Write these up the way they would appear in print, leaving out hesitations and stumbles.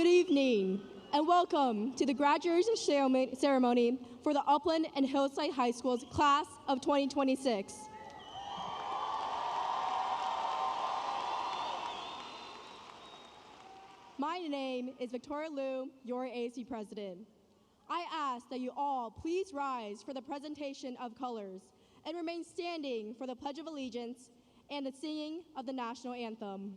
Good evening, and welcome to the graduation ceremony for the Upland and Hillside High School's class of 2026. My name is Victoria Liu, your AAC president. I ask that you all please rise for the presentation of colors and remain standing for the Pledge of Allegiance and the singing of the national anthem.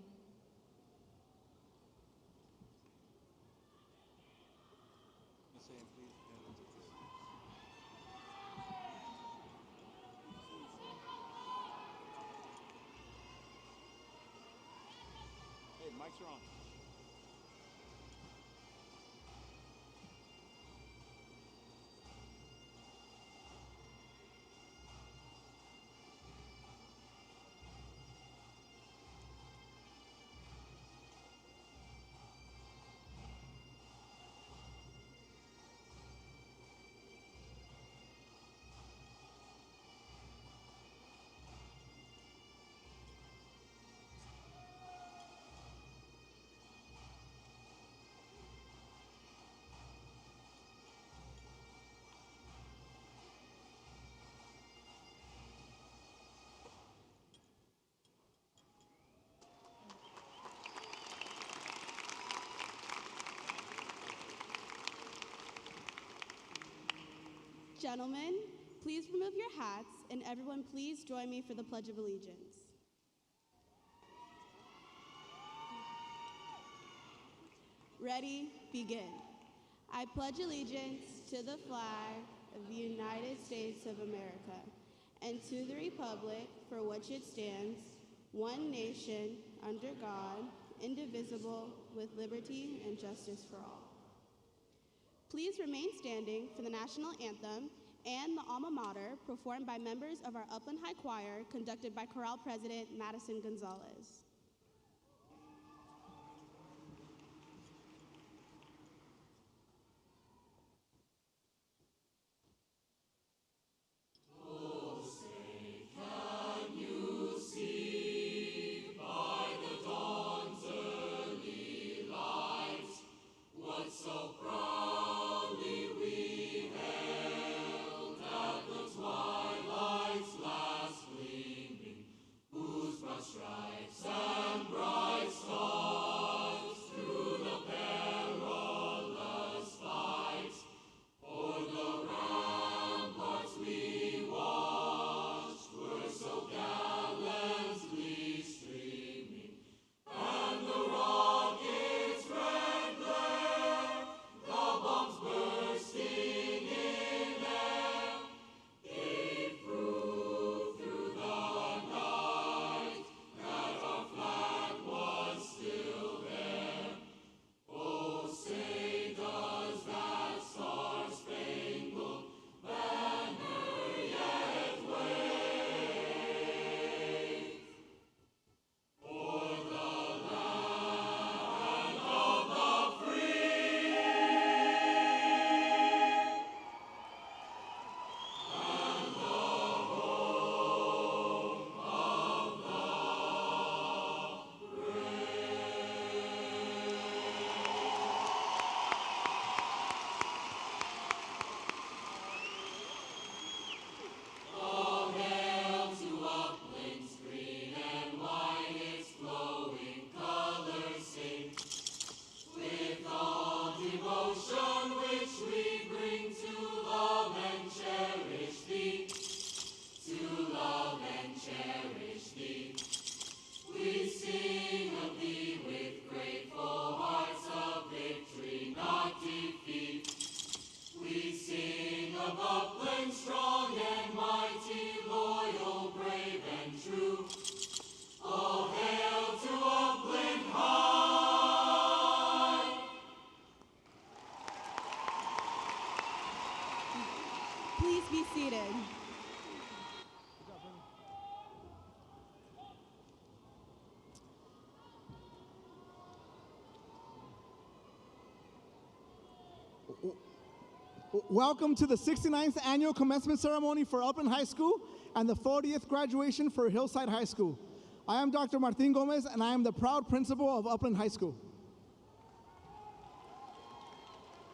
Hey, mics are on. Gentlemen, please remove your hats, and everyone please join me for the Pledge of Allegiance. Ready, begin. I pledge allegiance to the flag of the United States of America and to the republic for which it stands, one nation, under God, indivisible, with liberty and justice for all. Please remain standing for the national anthem and the alma mater performed by members of our Upland High Choir, conducted by Chorale President Madison Gonzalez. Please be seated. Welcome to the 69th annual commencement ceremony for Upland High School and the 40th graduation for Hillside High School. I am Dr. Martin Gomez, and I am the proud principal of Upland High School.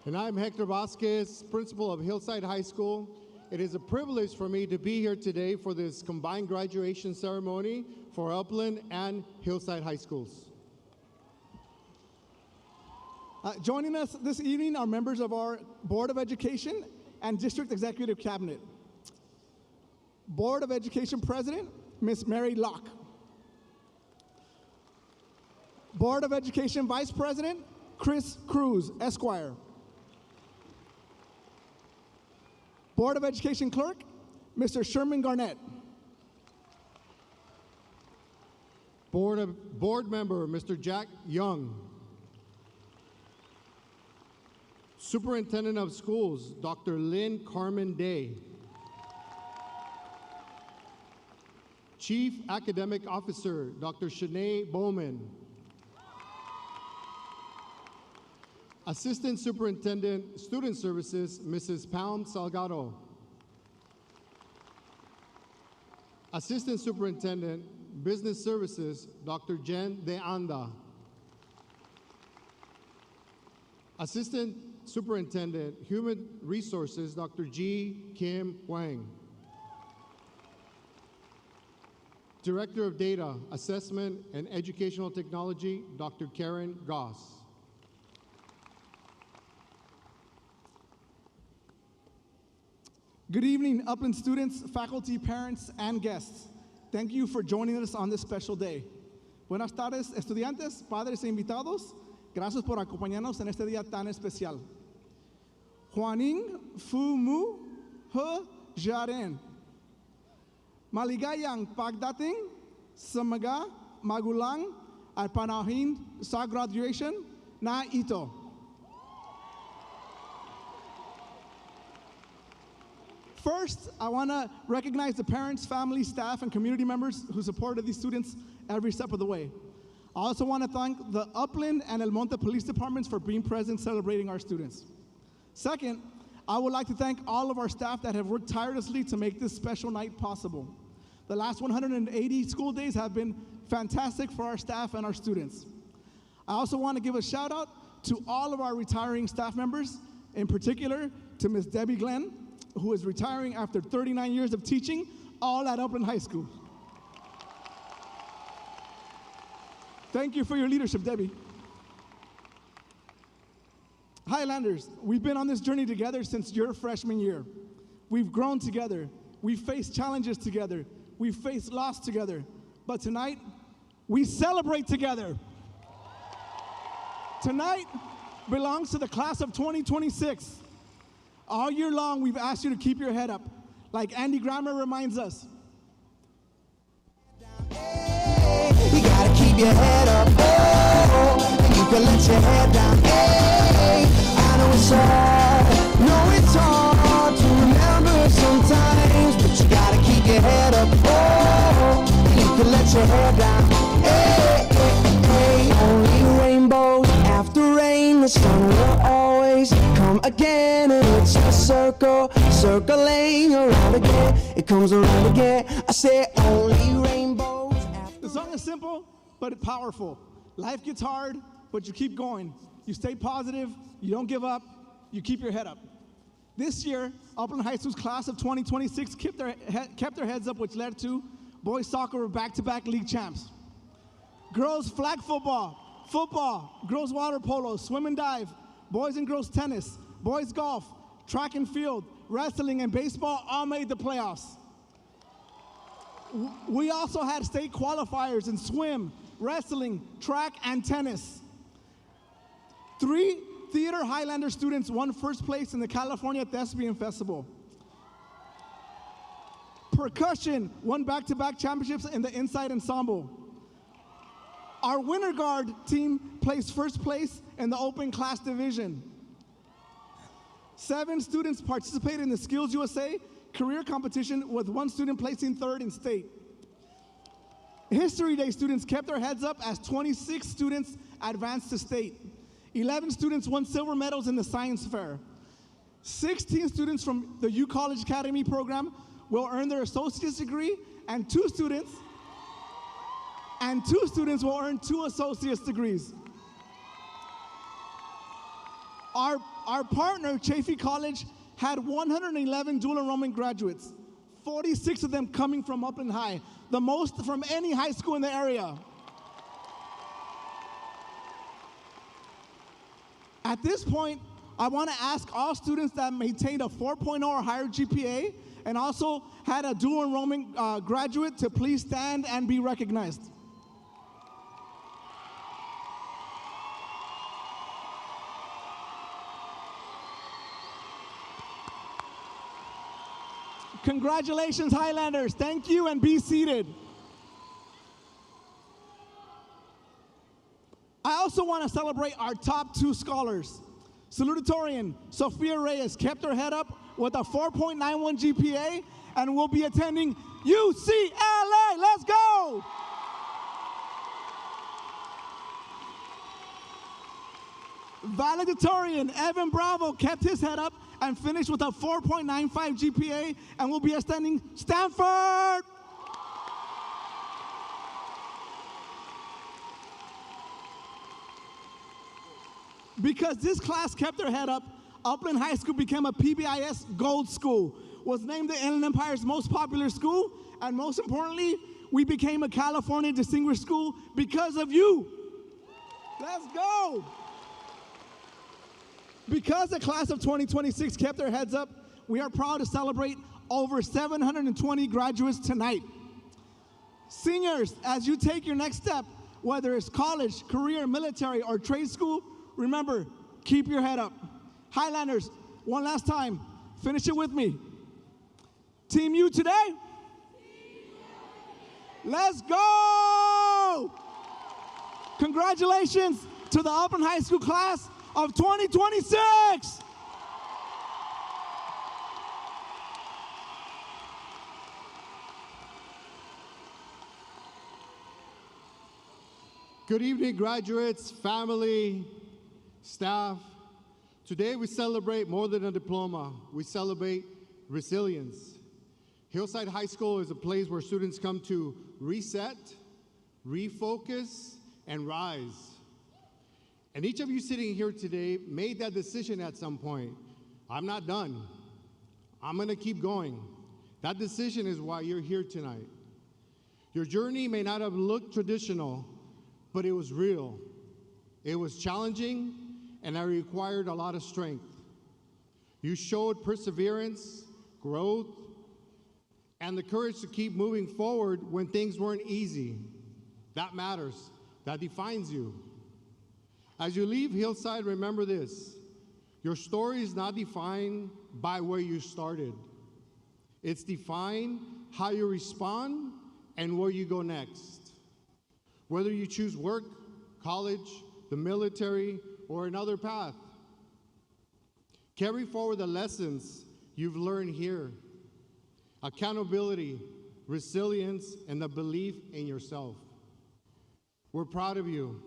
And I'm Hector Vasquez, principal of Hillside High School. It is a privilege for me to be here today for this combined graduation ceremony for Upland and Hillside High Schools. Joining us this evening are members of our Board of Education and District Executive Cabinet. Board of Education President, Ms. Mary Locke. Board of Education Vice President, Chris Cruz, Esquire. Board of Education Clerk, Mr. Sherman Garnett. Board Member, Mr. Jack Young. Superintendent of Schools, Dr. Lynn Carmen Day. Chief Academic Officer, Dr. Shanae Bowman. Assistant Superintendent, Student Services, Mrs. Palm Salgado. Assistant Superintendent, Business Services, Dr. Jen De Anda. Assistant Superintendent, Human Resources, Dr. G. Kim Wang. Director of Data, Assessment, and Educational Technology, Dr. Karen Goss. Good evening, Upland students, faculty, parents, and guests. Thank you for joining us on this special day. Buenas tardes, estudiantes, padres e invitados. Gracias por acompañarnos en este día tan especial. Juaning Fumu He Jaren. Maligayang pagdating sa mga magulang at panahon sa graduation na ito. First, I want to recognize the parents, family, staff, and community members who supported these students every step of the way. I also want to thank the Upland and El Monte Police Departments for being present celebrating our students. Second, I would like to thank all of our staff that have worked tirelessly to make this special night possible. The last 180 school days have been fantastic for our staff and our students. I also want to give a shout out to all of our retiring staff members, in particular to Ms. Debbie Glenn, who is retiring after 39 years of teaching, all at Upland High School. Thank you for your leadership, Debbie. Highlanders, we've been on this journey together since your freshman year. We've grown together. We've faced challenges together. We've faced loss together. But tonight, we celebrate together. Tonight belongs to the class of 2026. All year long, we've asked you to keep your head up. Like Andy Grammer reminds us. Hey, you gotta keep your head up. Oh, you can let your head down. Hey, I know it's hard to remember sometimes, but you gotta keep your head up. Oh, you can let your head down. Hey, hey, hey, only rainbows after rain. The sun will always come again, and it's a circle, circling around again. It comes around again. I say only rainbows. The song is simple, but it's powerful. Life gets hard, but you keep going. You stay positive, you don't give up, you keep your head up. This year, Upland High School's class of 2026 kept their heads up, which led to boys soccer were back-to-back league champs. Girls flag football, girls water polo, swim and dive, boys and girls tennis, boys golf, track and field, wrestling, and baseball all made the playoffs. We also had state qualifiers in swim, wrestling, track, and tennis. 3 Theater Highlander students won first place in the California Thespian Festival. Percussion won back-to-back championships in the Inside Ensemble. Our Winter Guard team placed first place in the open class division. 7 students participated in the Skills USA career competition, with 1 student placing 3rd in state. History Day students kept their heads up as 26 students advanced to state. 11 students won silver medals in the science fair. 16 students from the U College Academy program will earn their associate's degree, and 2 students will earn 2 associate's degrees. Our our partner, Chaffey College, had 111 dual enrollment graduates, 46 of them coming from Upland High, the most from any high school in the area. At this point, I want to ask all students that maintained a 4.0 or higher GPA and also had a dual enrollment graduate to please stand and be recognized. Congratulations, Highlanders. Thank you, and be seated. I also want to celebrate our top 2 scholars. Salutatorian Sophia Reyes kept her head up with a 4.91 GPA and will be attending UCLA. Let's go! Valedictorian Evan Bravo kept his head up and finished with a 4.95 GPA and will be attending Stanford. Because this class kept their head up, Upland High School became a PBIS Gold School, was named the Inland Empire's most popular school, and most importantly, we became a California Distinguished School because of you. Let's go. Because the class of 2026 kept their heads up, we are proud to celebrate over 720 graduates tonight. Seniors, as you take your next step, whether it's college, career, military, or trade school, remember, keep your head up. Highlanders, one last time, finish it with me. Team U today? Let's go! Congratulations to the Upland High School class of 2026! Good evening, graduates, family, staff. Today we celebrate more than a diploma. We celebrate resilience. Hillside High School is a place where students come to reset, refocus, and rise. And each of you sitting here today made that decision at some point. I'm not done. I'm gonna keep going. That decision is why you're here tonight. Your journey may not have looked traditional, but it was real. It was challenging, and it required a lot of strength. You showed perseverance, growth, and the courage to keep moving forward when things weren't easy. That matters. That defines you. As you leave Hillside, remember this. Your story is not defined by where you started. It's defined how you respond and where you go next. Whether you choose work, college, the military, or another path, carry forward the lessons you've learned here. Accountability, resilience, and the belief in yourself. We're proud of you.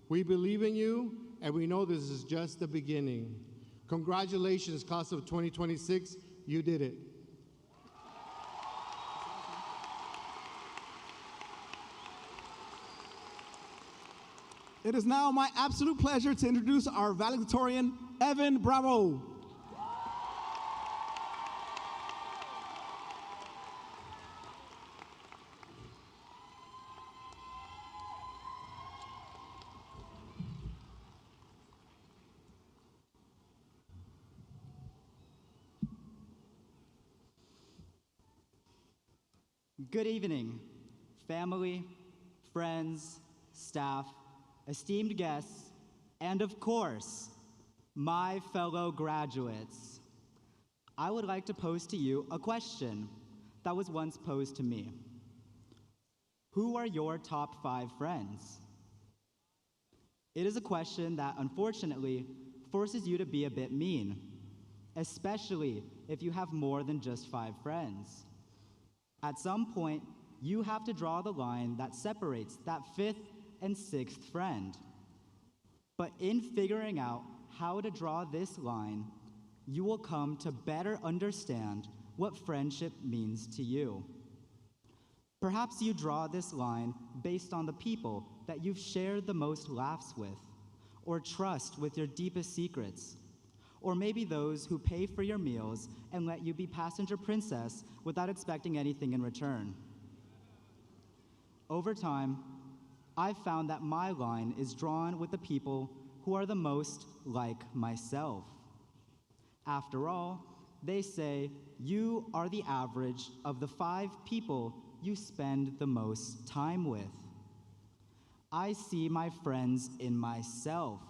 We believe in you, and we know this is just the beginning. Congratulations, class of 2026. You did it. It is now my absolute pleasure to introduce our valedictorian, Evan Bravo. Good evening, family, friends, staff, esteemed guests, and of course, my fellow graduates. I would like to pose to you a question that was once posed to me. Who are your top 5 friends? It is a question that unfortunately forces you to be a bit mean, especially if you have more than just 5 friends. At some point, you have to draw the line that separates that 5th and 6th friend. But in figuring out how to draw this line, you will come to better understand what friendship means to you. Perhaps you draw this line based on the people that you've shared the most laughs with, or trust with your deepest secrets, Or maybe those who pay for your meals and let you be passenger princess without expecting anything in return. Over time, I've found that my line is drawn with the people who are the most like myself. After all, they say you are the average of the 5 people you spend the most time with. I see my friends in myself,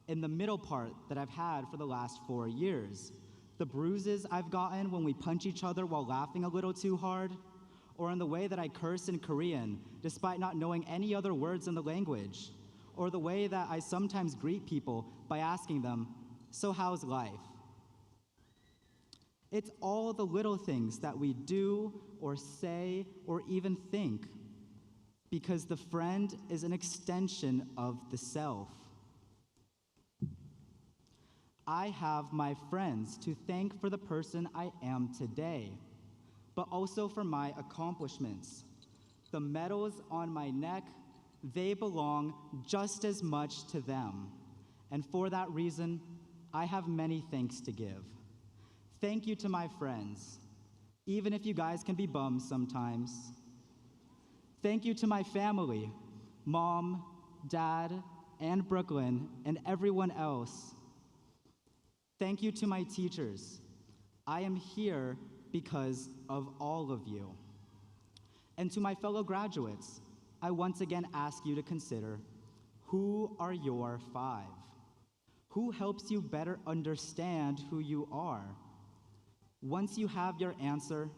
in the middle part that I've had for the last 4 years, the bruises I've gotten when we punch each other while laughing a little too hard, or in the way that I curse in Korean despite not knowing any other words in the language, or the way that I sometimes greet people by asking them, "So how's life?" It's all the little things that we do or say or even think, because the friend is an extension of the self. I have my friends to thank for the person I am today, but also for my accomplishments. The medals on my neck, they belong just as much to them. And for that reason, I have many thanks to give. Thank you to my friends, even if you guys can be bums sometimes. Thank you to my family, Mom, Dad, and Brooklyn, and everyone else. Thank you to my teachers. I am here because of all of you. And to my fellow graduates, I once again ask you to consider, who are your 5? Who helps you better understand who you are? Once you have your answer,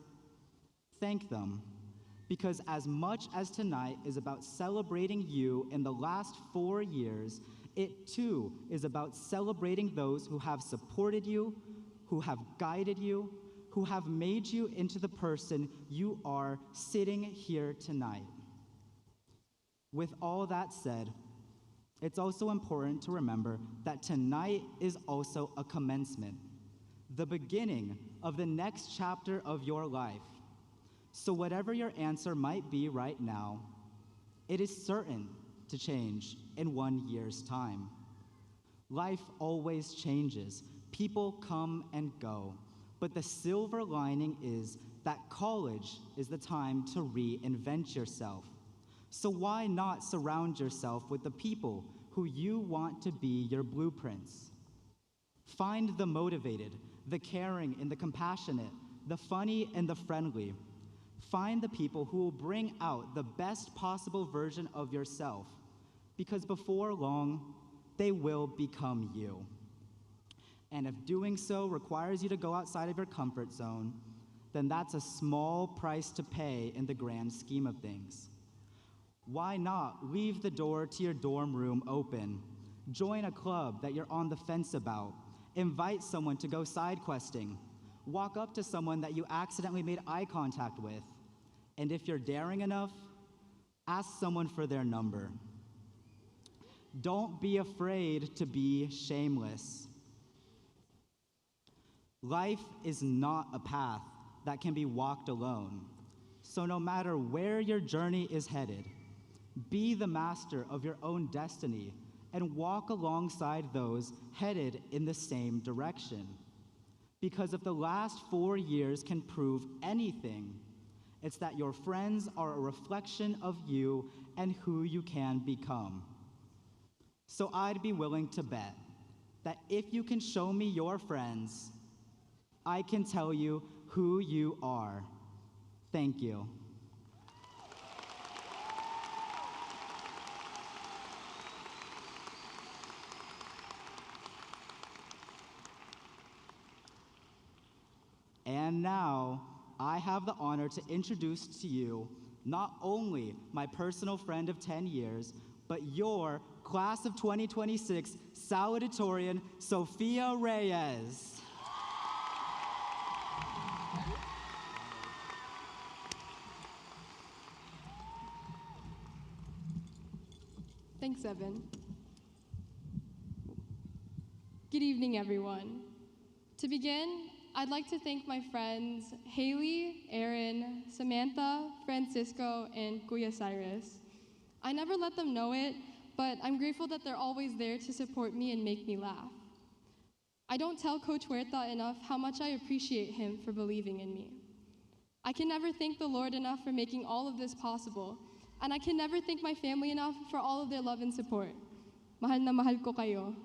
thank them. Because as much as tonight is about celebrating you in the last 4 years, it too is about celebrating those who have supported you, who have guided you, who have made you into the person you are sitting here tonight. With all that said, it's also important to remember that tonight is also a commencement, the beginning of the next chapter of your life. So whatever your answer might be right now, it is certain to change in 1 year's time. Life always changes. People come and go. But the silver lining is that college is the time to reinvent yourself. So why not surround yourself with the people who you want to be your blueprints? Find the motivated, the caring and the compassionate, the funny and the friendly. Find the people who will bring out the best possible version of yourself, because before long, they will become you. And if doing so requires you to go outside of your comfort zone, then that's a small price to pay in the grand scheme of things. Why not leave the door to your dorm room open? Join a club that you're on the fence about. Invite someone to go side questing. Walk up to someone that you accidentally made eye contact with. And if you're daring enough, ask someone for their number. Don't be afraid to be shameless. Life is not a path that can be walked alone. So no matter where your journey is headed, be the master of your own destiny and walk alongside those headed in the same direction. Because if the last 4 years can prove anything, it's that your friends are a reflection of you and who you can become. So I'd be willing to bet that if you can show me your friends, I can tell you who you are. Thank you. And now, I have the honor to introduce to you not only my personal friend of 10 years, but your class of 2026 salutatorian, Sophia Reyes. Thanks, Evan. Good evening, everyone. To begin, I'd like to thank my friends Haley, Aaron, Samantha, Francisco, and Kuya Cyrus. I never let them know it, but I'm grateful that they're always there to support me and make me laugh. I don't tell Coach Huerta enough how much I appreciate him for believing in me. I can never thank the Lord enough for making all of this possible, and I can never thank my family enough for all of their love and support. Mahal na mahal ko kayo.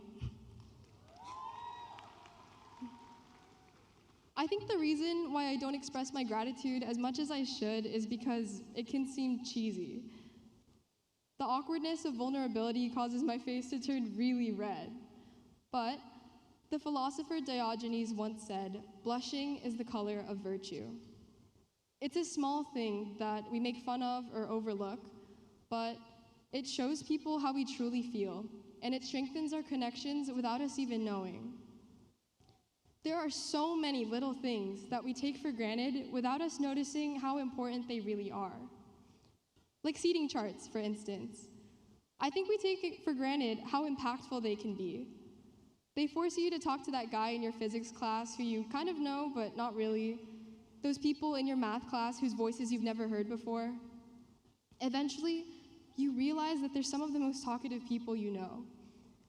I think the reason why I don't express my gratitude as much as I should is because it can seem cheesy. The awkwardness of vulnerability causes my face to turn really red. But the philosopher Diogenes once said, "Blushing is the color of virtue." It's a small thing that we make fun of or overlook, but it shows people how we truly feel, and it strengthens our connections without us even knowing. There are so many little things that we take for granted without us noticing how important they really are. Like seating charts, for instance. I think we take it for granted how impactful they can be. They force you to talk to that guy in your physics class who you kind of know, but not really. Those people in your math class whose voices you've never heard before. Eventually, you realize that they're some of the most talkative people you know,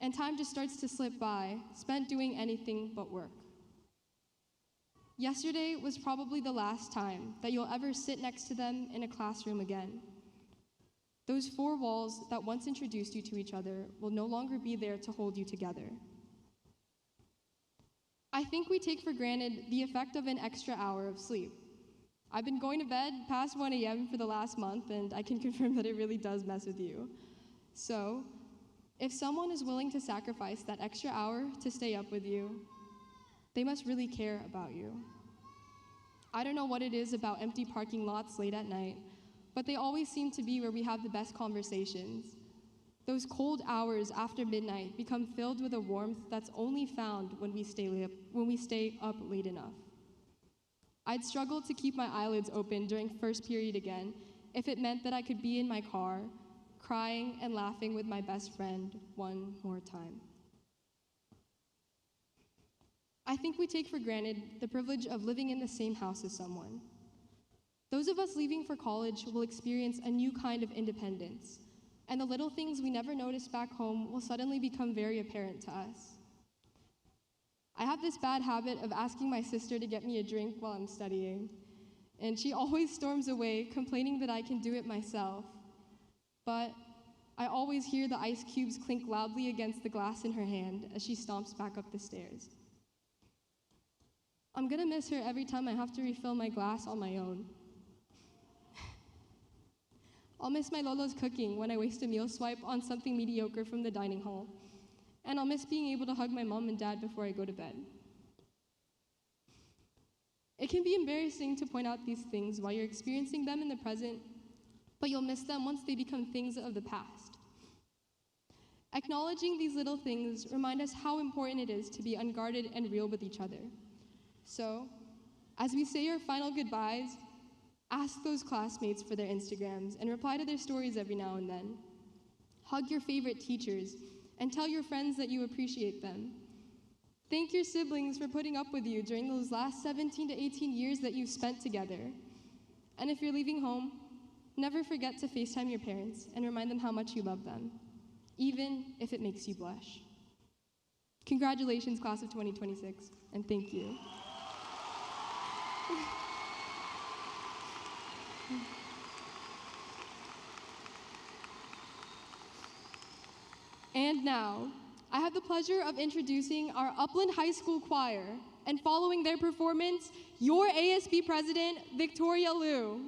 and time just starts to slip by, spent doing anything but work. Yesterday was probably the last time that you'll ever sit next to them in a classroom again. Those four walls that once introduced you to each other will no longer be there to hold you together. I think we take for granted the effect of an extra hour of sleep. I've been going to bed past 1 a.m. for the last month, and I can confirm that it really does mess with you. So, if someone is willing to sacrifice that extra hour to stay up with you, they must really care about you. I don't know what it is about empty parking lots late at night, but they always seem to be where we have the best conversations. Those cold hours after midnight become filled with a warmth that's only found when we stay up late enough. I'd struggle to keep my eyelids open during first period again if it meant that I could be in my car, crying and laughing with my best friend one more time. I think we take for granted the privilege of living in the same house as someone. Those of us leaving for college will experience a new kind of independence, and the little things we never noticed back home will suddenly become very apparent to us. I have this bad habit of asking my sister to get me a drink while I'm studying, and she always storms away, complaining that I can do it myself. But I always hear the ice cubes clink loudly against the glass in her hand as she stomps back up the stairs. I'm gonna miss her every time I have to refill my glass on my own. I'll miss my Lolo's cooking when I waste a meal swipe on something mediocre from the dining hall. And I'll miss being able to hug my mom and dad before I go to bed. It can be embarrassing to point out these things while you're experiencing them in the present, but you'll miss them once they become things of the past. Acknowledging these little things remind us how important it is to be unguarded and real with each other. So, as we say our final goodbyes, ask those classmates for their Instagrams and reply to their stories every now and then. Hug your favorite teachers and tell your friends that you appreciate them. Thank your siblings for putting up with you during those last 17 to 18 years that you've spent together. And if you're leaving home, never forget to FaceTime your parents and remind them how much you love them, even if it makes you blush. Congratulations, class of 2026, and thank you. And now, I have the pleasure of introducing our Upland High School Choir, and following their performance, your ASB President, Victoria Liu.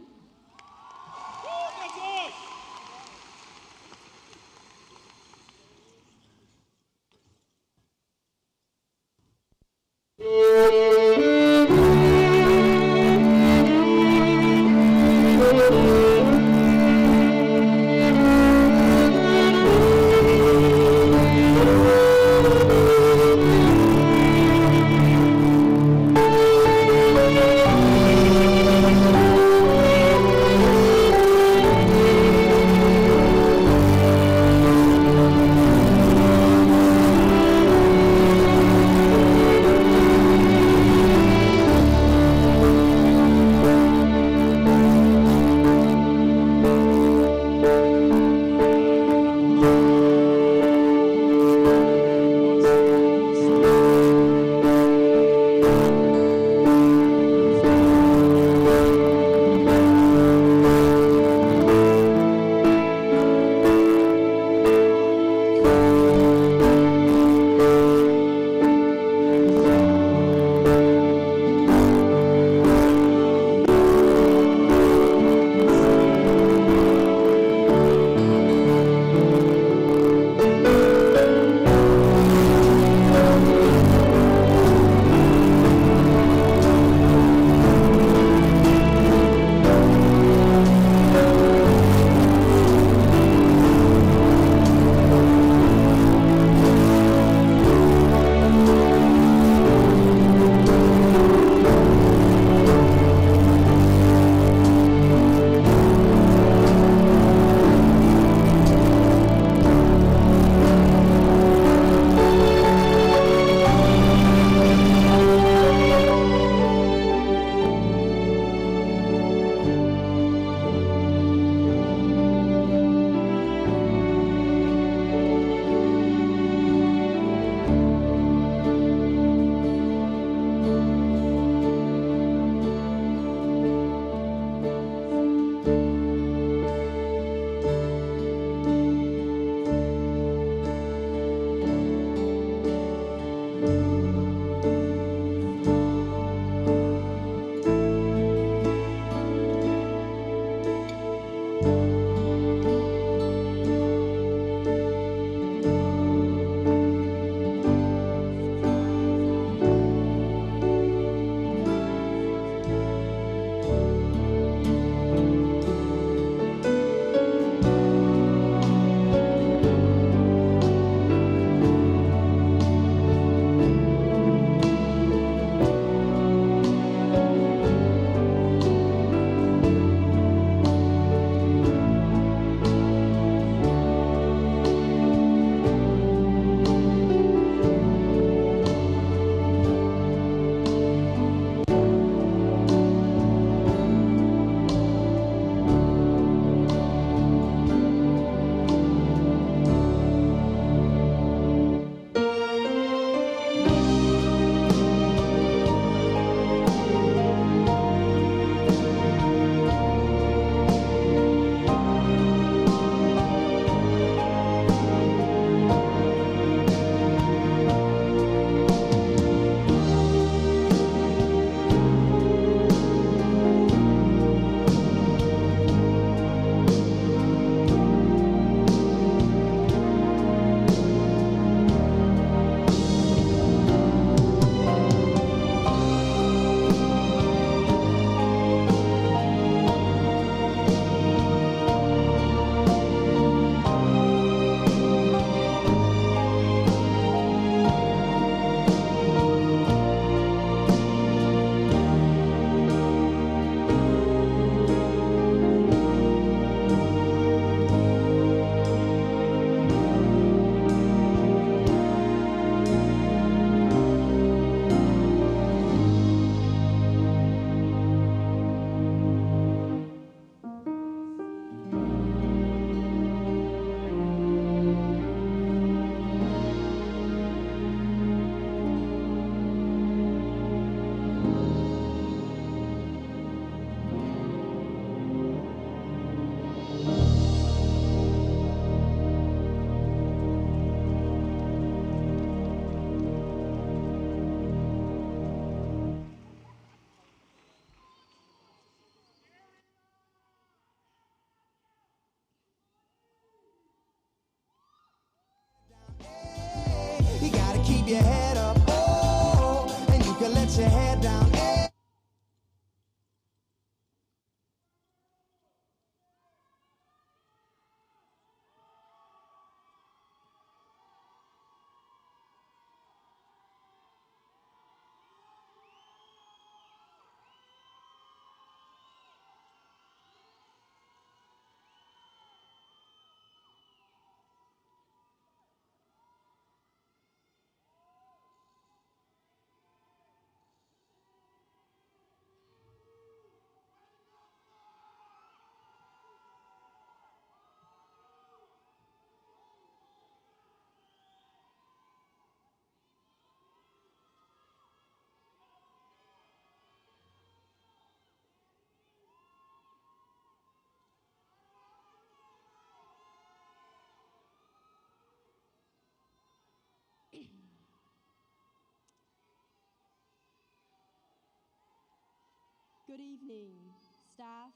Good evening, staff,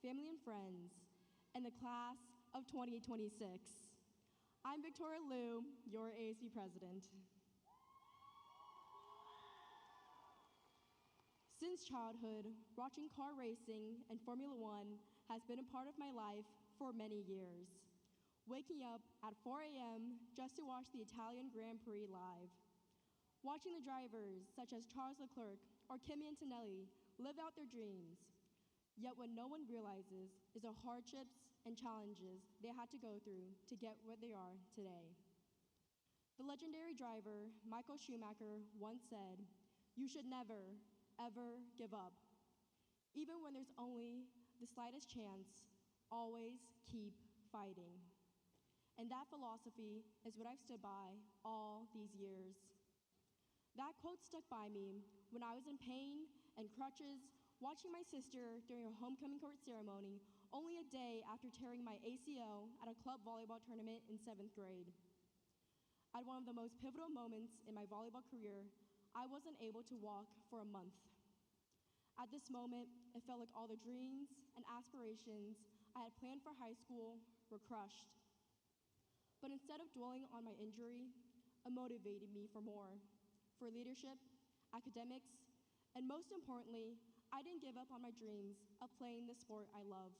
family and friends, and the class of 2026. I'm Victoria Liu, your ASB president. Since childhood, watching car racing and Formula One has been a part of my life for many years. Waking up at 4 a.m. just to watch the Italian Grand Prix live. Watching the drivers such as Charles Leclerc or Kimi Antonelli live out their dreams. Yet what no one realizes is the hardships and challenges they had to go through to get where they are today. The legendary driver, Michael Schumacher, once said, "You should never, ever give up. Even when there's only the slightest chance, always keep fighting." And that philosophy is what I've stood by all these years. That quote stuck by me when I was in pain and crutches, watching my sister during her homecoming court ceremony only a day after tearing my ACL at a club volleyball tournament in 7th grade. At one of the most pivotal moments in my volleyball career, I wasn't able to walk for a month. At this moment, it felt like all the dreams and aspirations I had planned for high school were crushed. But instead of dwelling on my injury, it motivated me for more, for leadership, academics, and most importantly, I didn't give up on my dreams of playing the sport I love.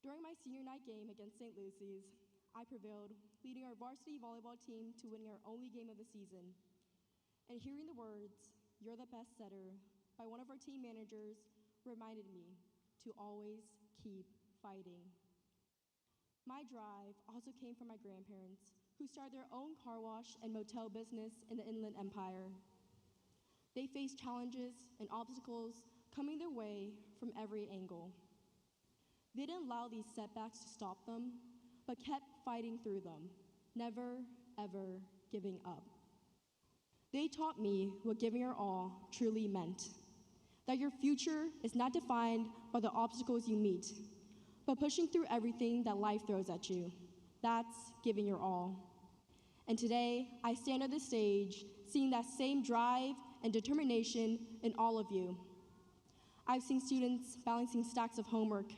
During my senior night game against St. Lucy's, I prevailed, leading our varsity volleyball team to winning our only game of the season. And hearing the words, "You're the best setter," by one of our team managers reminded me to always keep fighting. My drive also came from my grandparents, who started their own car wash and motel business in the Inland Empire. They faced challenges and obstacles coming their way from every angle. They didn't allow these setbacks to stop them, but kept fighting through them, never, ever giving up. They taught me what giving your all truly meant, that your future is not defined by the obstacles you meet, but pushing through everything that life throws at you. That's giving your all. And today, I stand on this stage seeing that same drive and determination in all of you. I've seen students balancing stacks of homework,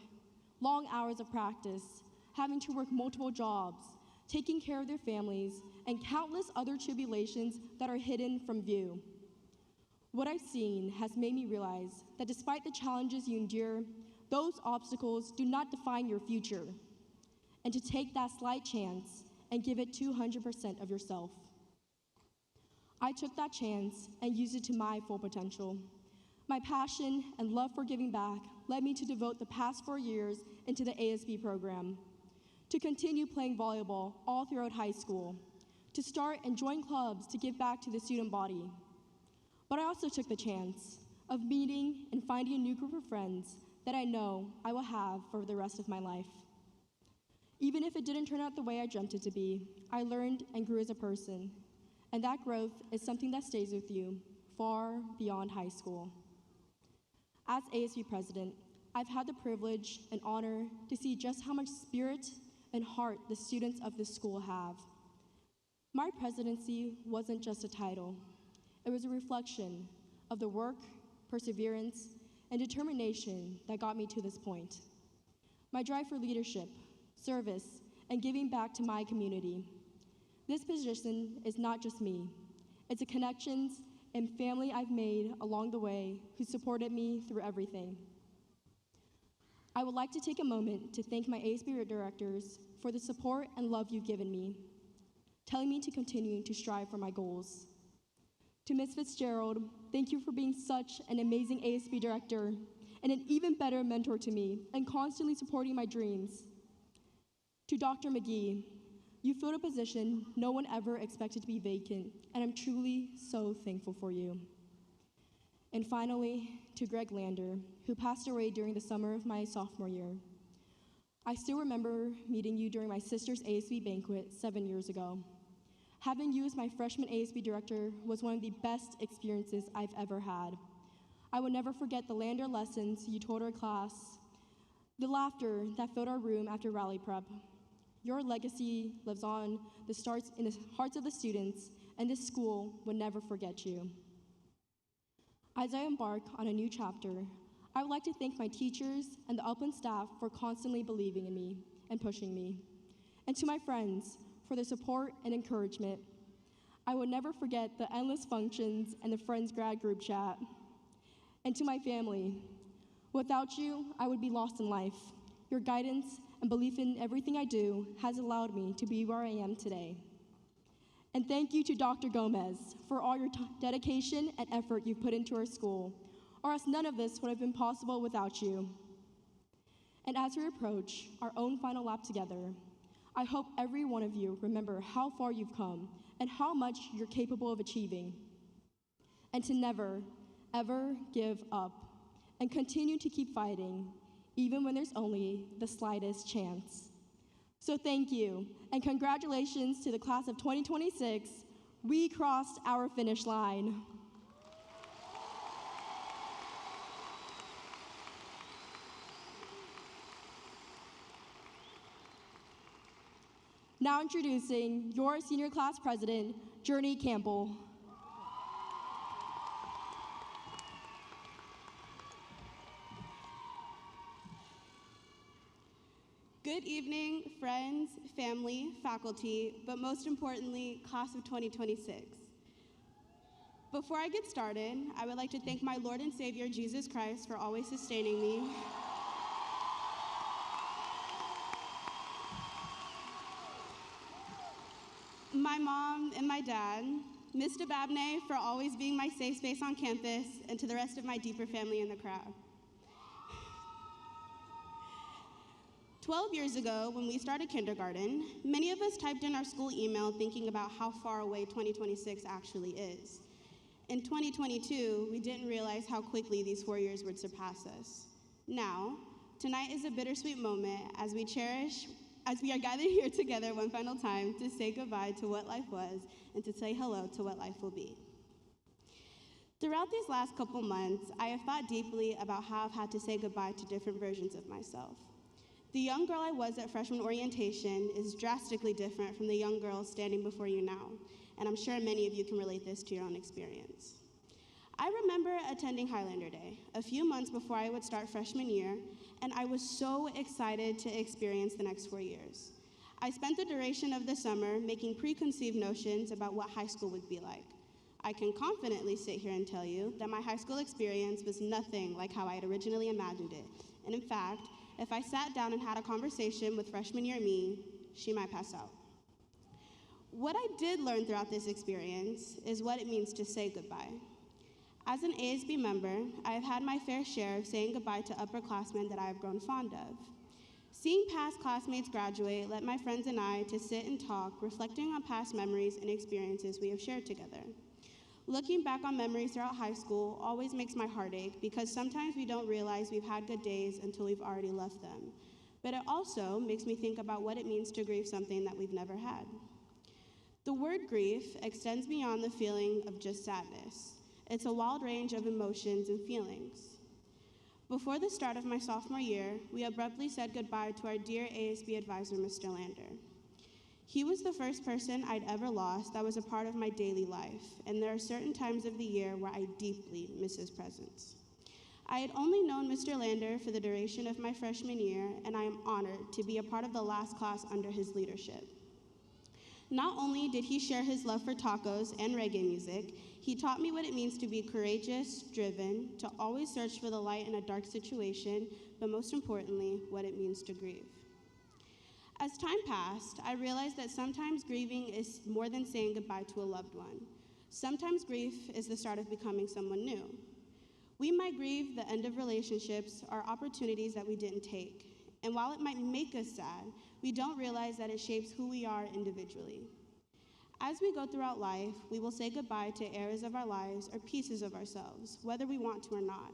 long hours of practice, having to work multiple jobs, taking care of their families, and countless other tribulations that are hidden from view. What I've seen has made me realize that despite the challenges you endure, those obstacles do not define your future, and to take that slight chance and give it 200% of yourself. I took that chance and used it to my full potential. My passion and love for giving back led me to devote the past 4 years into the ASB program, to continue playing volleyball all throughout high school, to start and join clubs to give back to the student body. But I also took the chance of meeting and finding a new group of friends that I know I will have for the rest of my life. Even if it didn't turn out the way I dreamt it to be, I learned and grew as a person, and that growth is something that stays with you far beyond high school. As ASB president, I've had the privilege and honor to see just how much spirit and heart the students of this school have. My presidency wasn't just a title. It was a reflection of the work, perseverance, and determination that got me to this point. My drive for leadership, service, and giving back to my community. This position is not just me. It's the connections and family I've made along the way who supported me through everything. I would like to take a moment to thank my ASB directors for the support and love you've given me, telling me to continue to strive for my goals. To Ms. Fitzgerald, thank you for being such an amazing ASB director and an even better mentor to me and constantly supporting my dreams. To Dr. McGee, you filled a position no one ever expected to be vacant, and I'm truly so thankful for you. And finally, to Greg Lander, who passed away during the summer of my sophomore year. I still remember meeting you during my sister's ASB banquet 7 years ago. Having you as my freshman ASB director was one of the best experiences I've ever had. I will never forget the Lander lessons you taught our class, the laughter that filled our room after rally prep. Your legacy lives on in the hearts of the students, and this school will never forget you. As I embark on a new chapter, I would like to thank my teachers and the Upland staff for constantly believing in me and pushing me, and to my friends for their support and encouragement. I will never forget the endless functions and the Friends Grad group chat. And to my family, without you, I would be lost in life. Your guidance and belief in everything I do has allowed me to be where I am today. And thank you to Dr. Gomez for all your dedication and effort you've put into our school, or else none of this would have been possible without you. And as we approach our own final lap together, I hope every one of you remember how far you've come and how much you're capable of achieving, and to never, ever give up, and continue to keep fighting, even when there's only the slightest chance. So thank you, and congratulations to the class of 2026. We crossed our finish line. Now introducing your senior class president, Journey Campbell. Good evening, friends, family, faculty, but most importantly, class of 2026. Before I get started, I would like to thank my Lord and Savior, Jesus Christ, for always sustaining me. My mom and my dad, Mr. Babney for always being my safe space on campus, and to the rest of my deeper family in the crowd. 12 years ago, when we started kindergarten, many of us typed in our school email thinking about how far away 2026 actually is. In 2022, we didn't realize how quickly these 4 years would surpass us. Now, tonight is a bittersweet moment as we are gathered here together one final time to say goodbye to what life was and to say hello to what life will be. Throughout these last couple months, I have thought deeply about how I've had to say goodbye to different versions of myself. The young girl I was at freshman orientation is drastically different from the young girl standing before you now, and I'm sure many of you can relate this to your own experience. I remember attending Highlander Day a few months before I would start freshman year, and I was so excited to experience the next 4 years. I spent the duration of the summer making preconceived notions about what high school would be like. I can confidently sit here and tell you that my high school experience was nothing like how I had originally imagined it, and in fact, if I sat down and had a conversation with freshman year me, she might pass out. What I did learn throughout this experience is what it means to say goodbye. As an ASB member, I have had my fair share of saying goodbye to upperclassmen that I have grown fond of. Seeing past classmates graduate led my friends and I to sit and talk, reflecting on past memories and experiences we have shared together. Looking back on memories throughout high school always makes my heart ache because sometimes we don't realize we've had good days until we've already left them. But it also makes me think about what it means to grieve something that we've never had. The word grief extends beyond the feeling of just sadness. It's a wide range of emotions and feelings. Before the start of my sophomore year, we abruptly said goodbye to our dear ASB advisor, Mr. Lander. He was the first person I'd ever lost that was a part of my daily life, and there are certain times of the year where I deeply miss his presence. I had only known Mr. Lander for the duration of my freshman year, and I am honored to be a part of the last class under his leadership. Not only did he share his love for tacos and reggae music, he taught me what it means to be courageous, driven, to always search for the light in a dark situation, but most importantly, what it means to grieve. As time passed, I realized that sometimes grieving is more than saying goodbye to a loved one. Sometimes grief is the start of becoming someone new. We might grieve the end of relationships or opportunities that we didn't take. And while it might make us sad, we don't realize that it shapes who we are individually. As we go throughout life, we will say goodbye to areas of our lives or pieces of ourselves, whether we want to or not.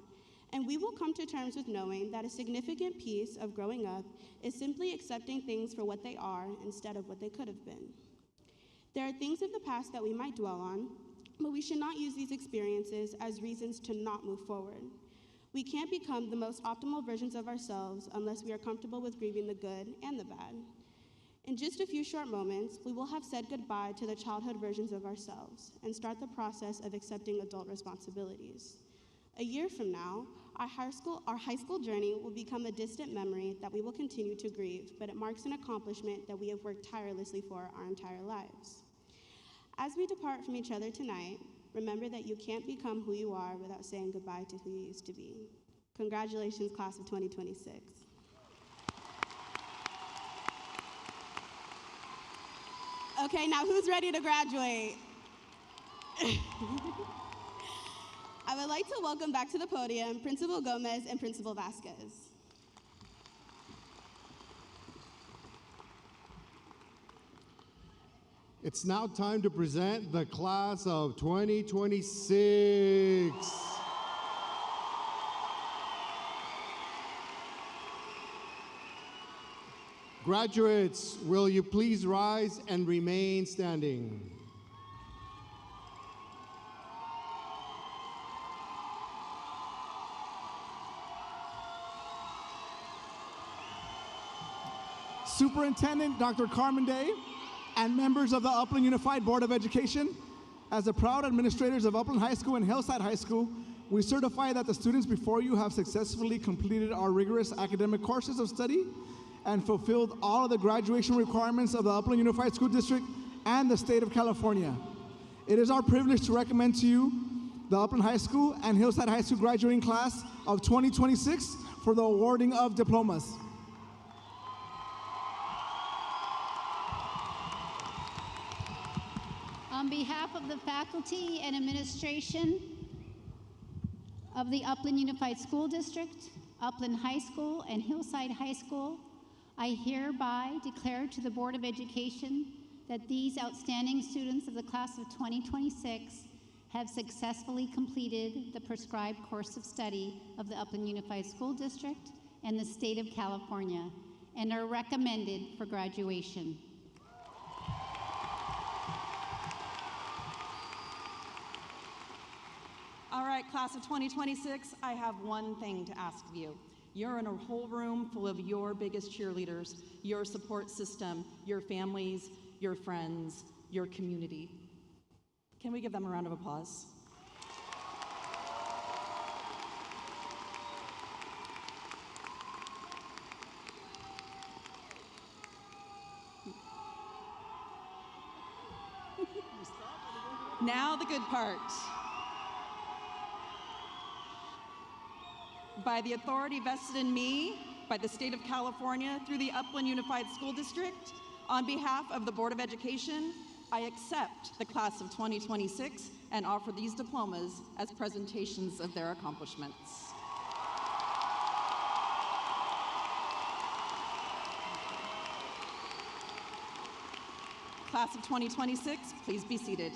And we will come to terms with knowing that a significant piece of growing up is simply accepting things for what they are instead of what they could have been. There are things of the past that we might dwell on, but we should not use these experiences as reasons to not move forward. We can't become the most optimal versions of ourselves unless we are comfortable with grieving the good and the bad. In just a few short moments, we will have said goodbye to the childhood versions of ourselves and start the process of accepting adult responsibilities. A year from now, our high school journey will become a distant memory that we will continue to grieve, but it marks an accomplishment that we have worked tirelessly for our entire lives. As we depart from each other tonight, remember that you can't become who you are without saying goodbye to who you used to be. Congratulations, class of 2026. Okay, now who's ready to graduate? I would like to welcome back to the podium Principal Gomez and Principal Vasquez. It's now time to present the class of 2026. Graduates, will you please rise and remain standing? Superintendent Dr. Carmen Day and members of the Upland Unified Board of Education, as the proud administrators of Upland High School and Hillside High School, we certify that the students before you have successfully completed our rigorous academic courses of study and fulfilled all of the graduation requirements of the Upland Unified School District and the state of California. It is our privilege to recommend to you the Upland High School and Hillside High School graduating class of 2026 for the awarding of diplomas. On behalf of the faculty and administration of the Upland Unified School District, Upland High School, and Hillside High School, I hereby declare to the Board of Education that these outstanding students of the class of 2026 have successfully completed the prescribed course of study of the Upland Unified School District and the state of California and are recommended for graduation. All right, class of 2026, I have one thing to ask of you. You're in a whole room full of your biggest cheerleaders, your support system, your families, your friends, your community. Can we give them a round of applause? Now the good part. By the authority vested in me by the state of California through the Upland Unified School District, on behalf of the Board of Education, I accept the class of 2026 and offer these diplomas as presentations of their accomplishments. Class of 2026, please be seated.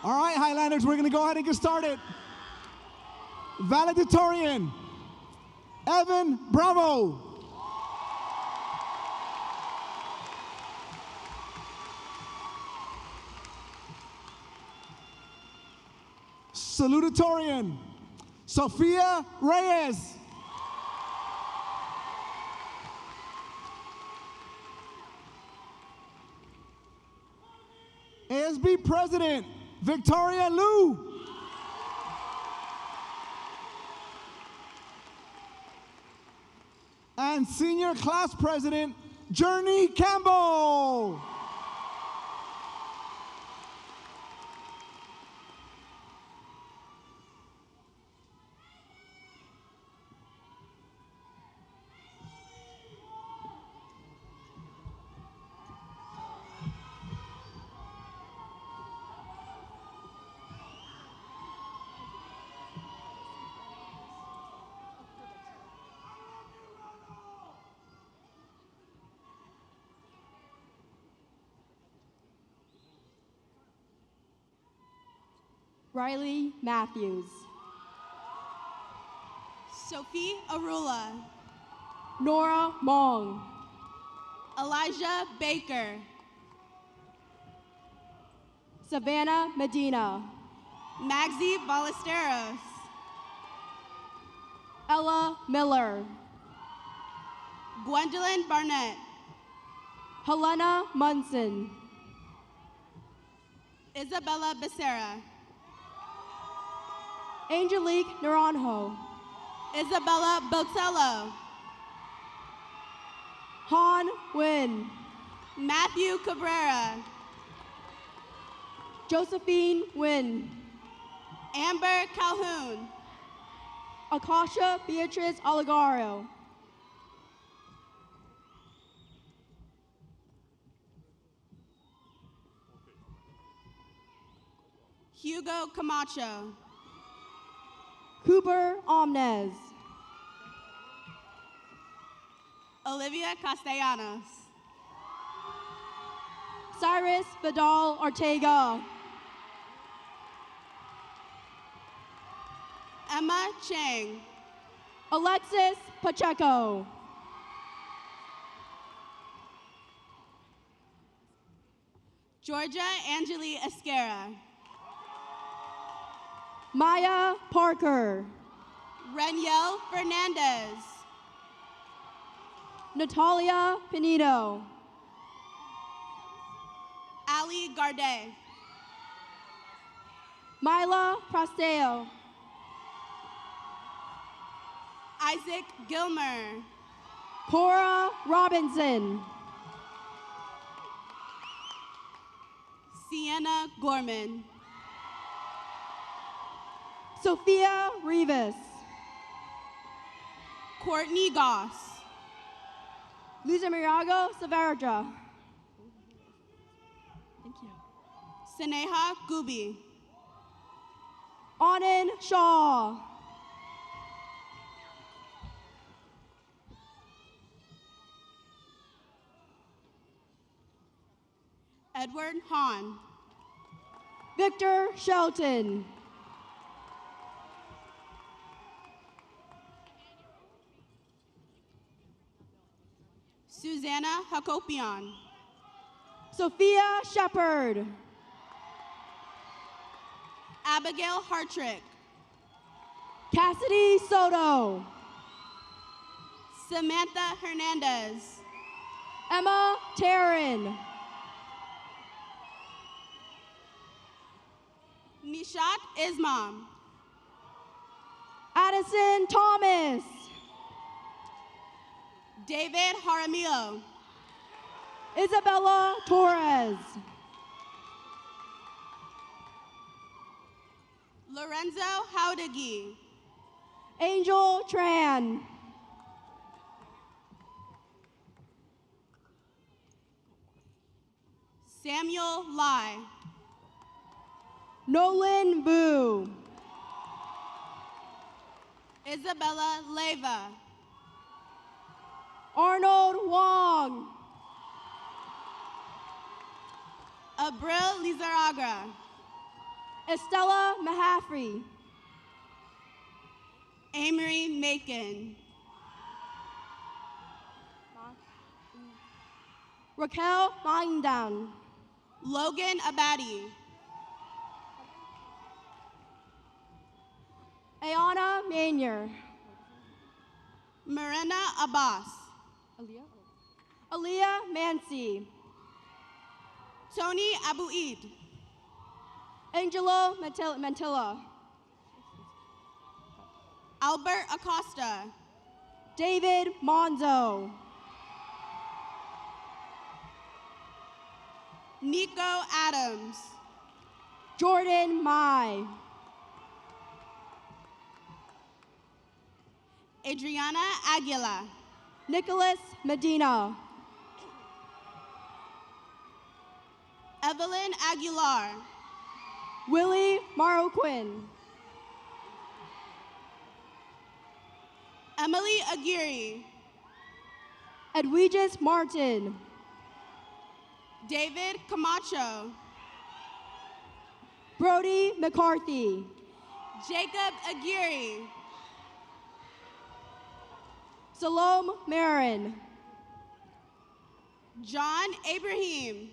All right, Highlanders, we're gonna go ahead and get started. Valedictorian, Evan Bravo. Salutatorian, Sofia Reyes. ASB President, Victoria Liu. And Senior Class President, Journey Campbell. Riley Matthews. Sophie Arula. Nora Mong. Elijah Baker. Savannah Medina. Magzi Ballesteros. Ella Miller. Gwendolyn Barnett. Helena Munson. Isabella Becerra. Angelique Naranjo. Isabella Botello. Han Nguyen. Matthew Cabrera. Josephine Nguyen. Amber Calhoun. Akasha Beatrice Oligario. Hugo Camacho. Cooper Omnez. Olivia Castellanos. Cyrus Vidal Ortega. Emma Chang. Alexis Pacheco. Georgia Angeli Esquera. Maya Parker. Reniel Fernandez. Natalia Pinedo. Ali Garde. Myla Prosteo. Isaac Gilmer. Cora Robinson. Sienna Gorman. Sophia Rivas. Courtney Goss. Luisa Mirago Saavedra. Thank you. Saneha Gubi. Anand Shaw. Edward Hahn. Victor Shelton. Susanna Hakopian. Sophia Shepard. Abigail Hartrick. Cassidy Soto. Samantha Hernandez. Emma Taryn. Nishat Ismam. Addison Thomas. David Jaramillo. Isabella Torres. Lorenzo Howdegi. Angel Tran. Samuel Lai. Nolan Vu. Isabella Leva. Arnold Wong. Abril Lizaraga. Estella Mahaffrey. Amory Macon. Raquel Mandan. Logan Abadi. Ayana Manier. Marina Abbas. Aaliyah Mansi. Tony Abuid. Angelo Mantilla. Albert Acosta. David Monzo. Nico Adams. Jordan Mai. Adriana Aguila. Nicholas Medina. Evelyn Aguilar. Willie Marroquin. Emily Aguirre. Edwigis Martin. David Camacho. Brody McCarthy. Jacob Aguirre. Salome Marin. John Abraham.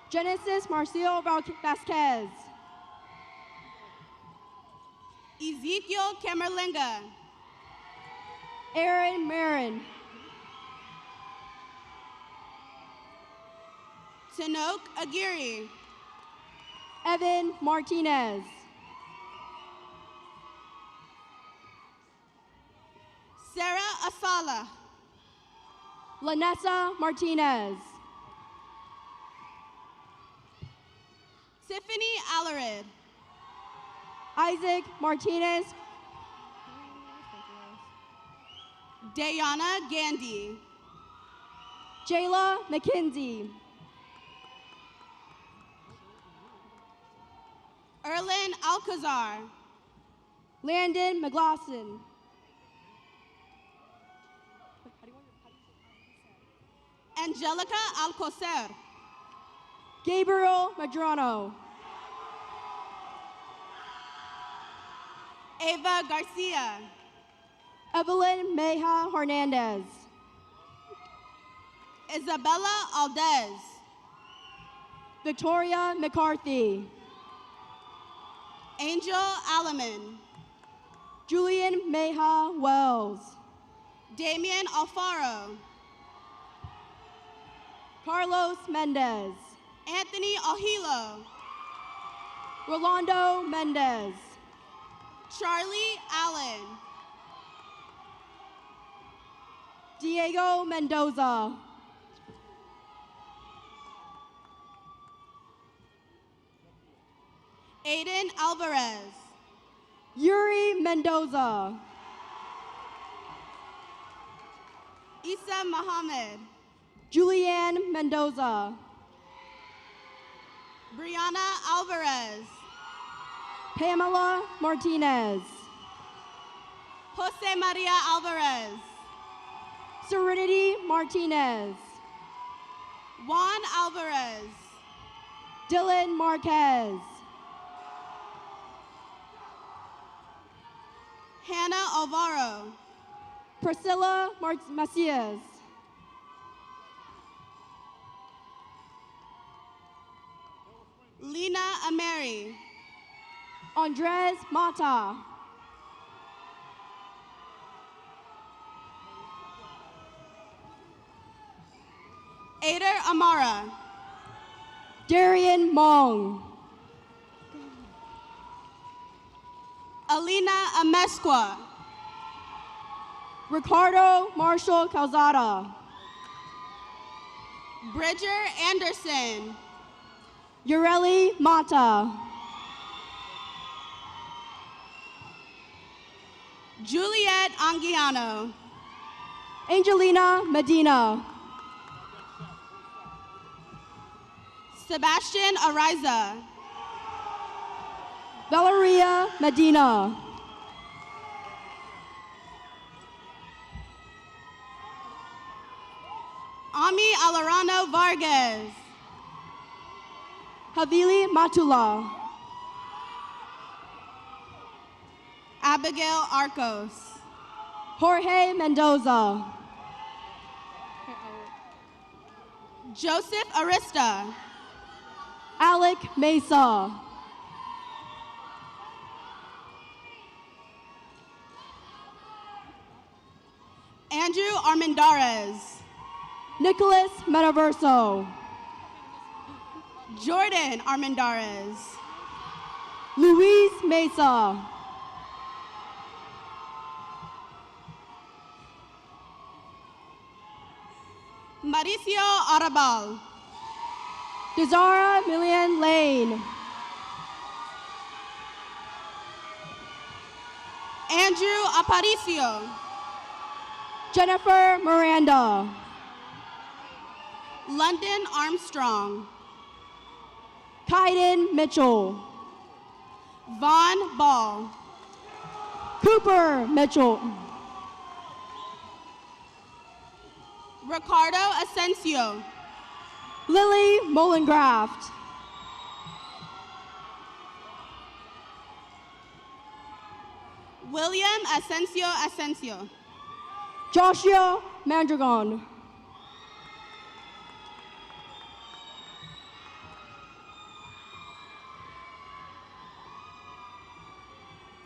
Genesis Marcio Vasquez. Ezekiel Camerlinga. Aaron Marin. Tanoke Aguirre. Evan Martinez. Sarah Asala. Lanessa Martinez. Tiffany Alarid. Isaac Martinez. Dayana Gandhi. Jayla McKenzie. Erlin Alcazar. Landon McGlosson. Angelica Alcocer. Gabriel Madrano. Ava Garcia. Evelyn Meja Hernandez. Isabella Aldez. Victoria McCarthy. Angel Alaman. Julian Meja Wells. Damian Alfaro. Carlos Mendez. Anthony Ohilo. Rolando Mendez. Charlie Allen. Diego Mendoza. Aiden Alvarez. Yuri Mendoza. Isa Muhammad. Julianne Mendoza. Brianna Alvarez. Pamela Martinez. Jose Maria Alvarez. Serenity Martinez. Juan Alvarez. Dylan Marquez. Hannah Alvaro. Priscilla Macias. Lena Ameri. Andres Mata. Ader Amara. Darian Mong. Alina Amesqua. Ricardo Marshall Calzada. Bridger Anderson. Ureli Mata. Juliet Anguiano. Angelina Medina. Sebastian Ariza. Valeria Medina. Ami Alarano Vargas. Havili Matula. Abigail Arcos. Jorge Mendoza. Joseph Arista. Alec Mesa. Andrew Armendariz. Nicholas Metaverso. Jordan Armendariz. Luis Mesa. Mauricio Arabal. Desara Millian Lane. Andrew Aparicio. Jennifer Miranda. London Armstrong. Kaiden Mitchell. Vaughn Ball. Cooper Mitchell. Ricardo Asensio. Lily Mollengraft. William Asensio. Joshua Mandragon.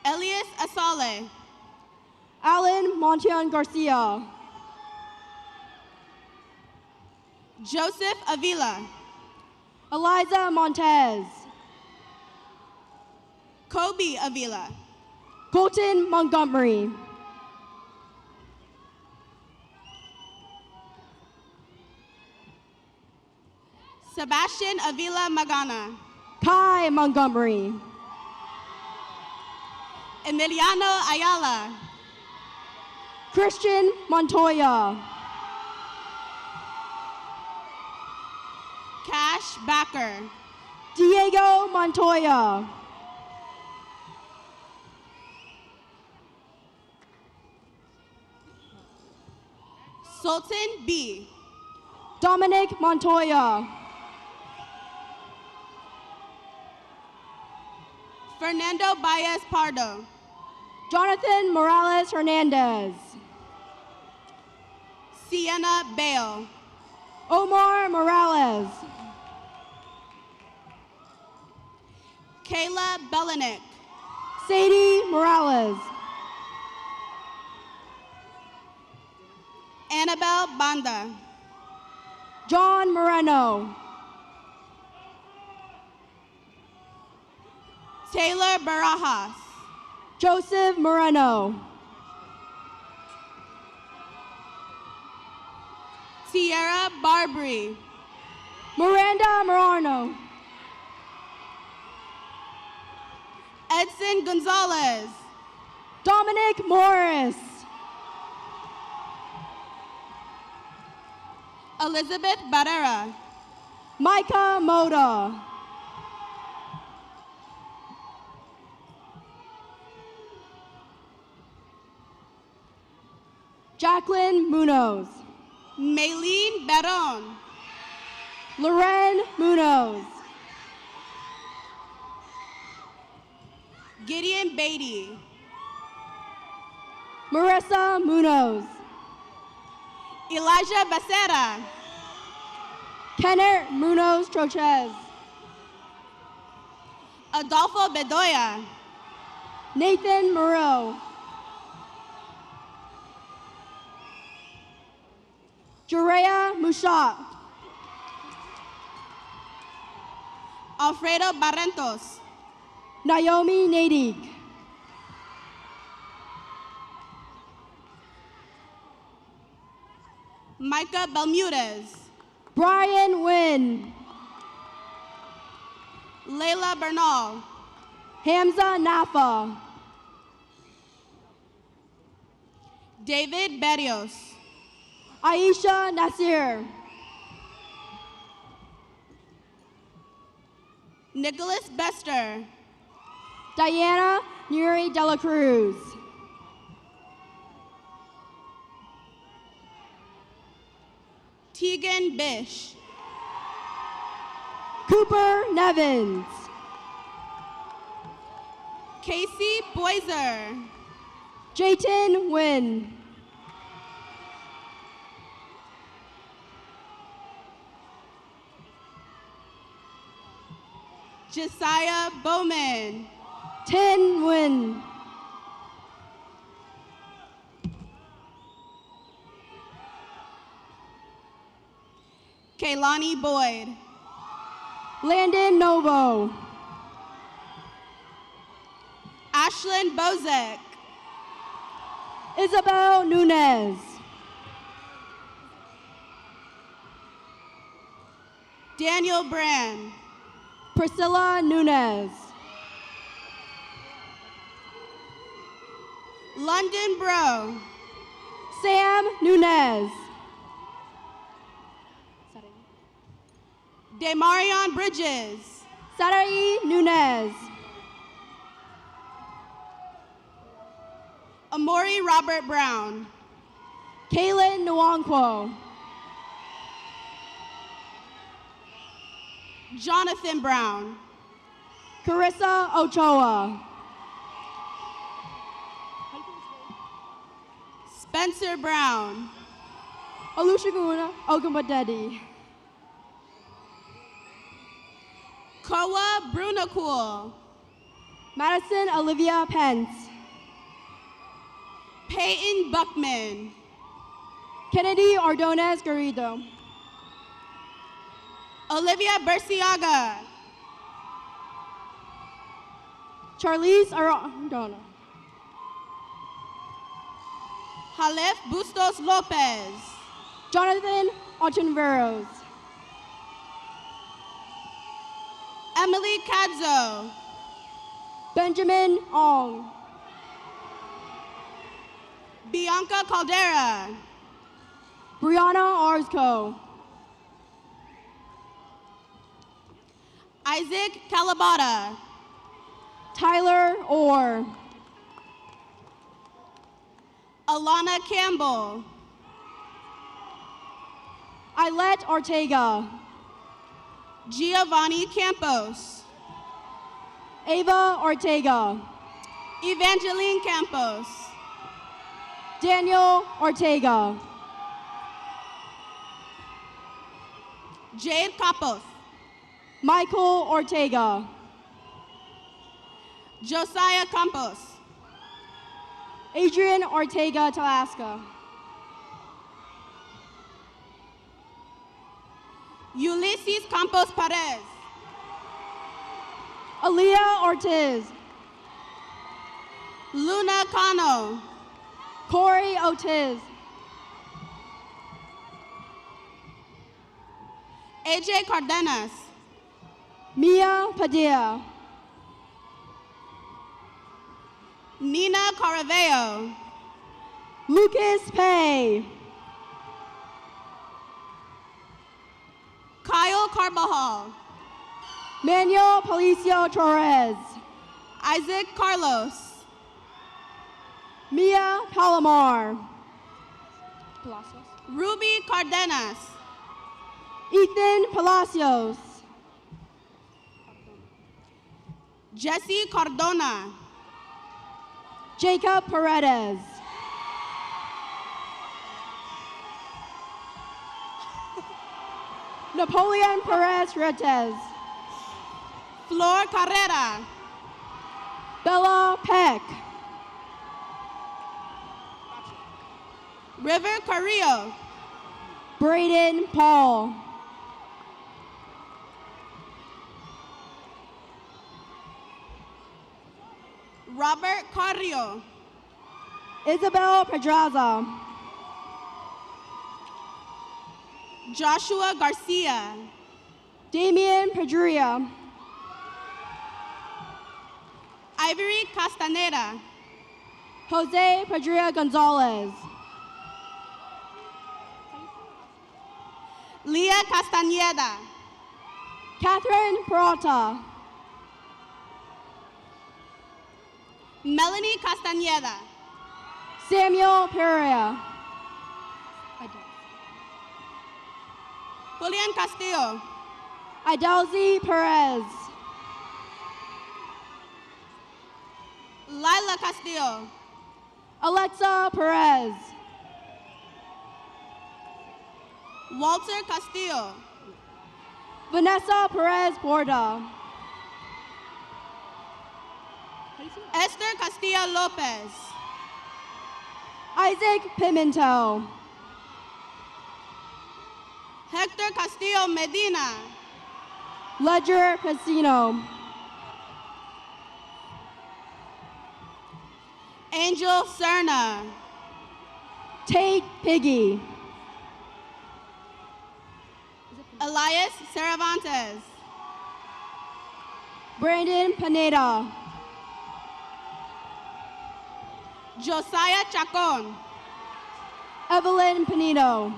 Elias Asale. Alan Montian Garcia. Joseph Avila. Eliza Montez. Kobe Avila. Colton Montgomery. Sebastian Avila Magana. Kai Montgomery. Emiliano Ayala. Christian Montoya. Cash Backer. Diego Montoya. Sultan B. Dominic Montoya. Fernando Baez Pardo. Jonathan Morales Hernandez. Sienna Bale. Omar Morales. Kayla Belenik. Sadie Morales. Annabelle Banda. John Moreno. Taylor Barajas. Joseph Moreno. Sierra Barbary. Miranda Morano. Edson Gonzalez. Dominic Morris. Elizabeth Barrera. Micah Moda. Jacqueline Munoz. Maylene Baron. Loren Munoz. Gideon Beatty. Marissa Munoz. Elijah Becerra. Kenneth Munoz Trochez. Adolfo Bedoya. Nathan Moreau. Jurea Mushat. Alfredo Barrentos. Naomi Nadig. Micah Bermudez. Brian Wynn. Layla Bernal. Hamza Nafa. David Berrios. Aisha Nasir. Nicholas Bester. Diana Nuri de la Cruz. Tegan Bish. Cooper Nevins. Casey Boiser. Jayton Wynn. Josiah Bowman. Tin Wynn. Kaylani Boyd. Landon Novo. Ashlyn Bozek. Isabel Nunez. Daniel Brand. Priscilla Nunez. London Bro. Sam Nunez. Demarion Bridges. Sarai Nunez. Amori Robert Brown. Kaylin Nwankwo. Jonathan Brown. Carissa Ochoa. Spencer Brown. Olusegun Ogunbodedi. Koa Brunacool. Madison Olivia Pence. Peyton Buckman. Kennedy Ordonez Garrido. Olivia Berciaga. Charlize Arondona. Halef Bustos Lopez. Jonathan Ontiveros. Emily Cadzo. Benjamin Ong. Bianca Caldera. Brianna Arsco. Isaac Calabata. Tyler Orr. Alana Campbell. Ailette Ortega. Giovanni Campos. Ava Ortega. Evangeline Campos. Daniel Ortega. Jade Capos. Michael Ortega. Josiah Campos. Adrian Ortega Talasca. Ulysses Campos Perez. Aaliyah Ortiz. Luna Cano. Corey Otiz. AJ Cardenas. Mia Padilla. Nina Caraveo. Lucas Pay. Kyle Carbajal. Manuel Palicio Torres. Isaac Carlos. Mia Palomar. Ruby Cardenas. Ethan Palacios. Jesse Cardona. Jacob Paredes. Napoleon Perez Retes. Flor Carrera. Bella Peck. River Carrillo. Braden Paul. Robert Carrillo. Isabel Pedraza. Joshua Garcia. Damian Pedria. Ivory Castaneda. Jose Pedria Gonzalez. Leah Castañeda. Catherine Peralta. Melanie Castañeda. Samuel Pereira. Julian Castillo. Idelzi Perez. Lila Castillo. Alexa Perez. Walter Castillo. Vanessa Perez Borda. Esther Castillo Lopez. Isaac Pimentel. Hector Castillo Medina. Ledger Casino. Angel Cerna. Tate Piggy. Elias Cervantes. Brandon Pineda. Josiah Chacon. Evelyn Panino.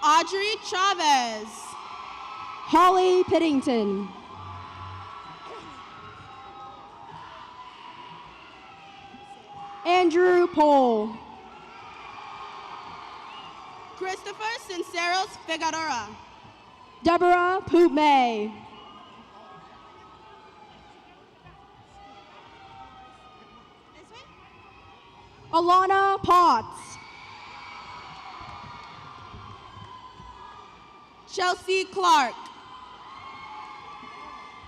Audrey Chavez. Holly Piddington. Andrew Pohl. Christopher Sinceros Figueroa. Deborah Poop May. Alana Potts. Chelsea Clark.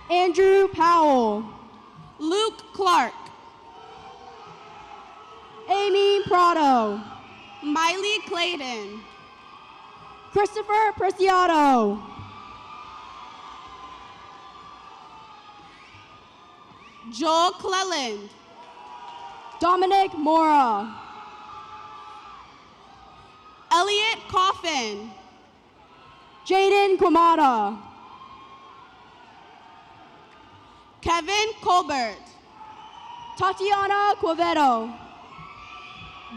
Andrew Powell. Luke Clark. Amy Prado. Miley Clayton. Christopher Preciado. Joel Cleland. Dominic Mora. Elliot Coffin. Jaden Kwamata. Kevin Colbert. Tatiana Quevedo.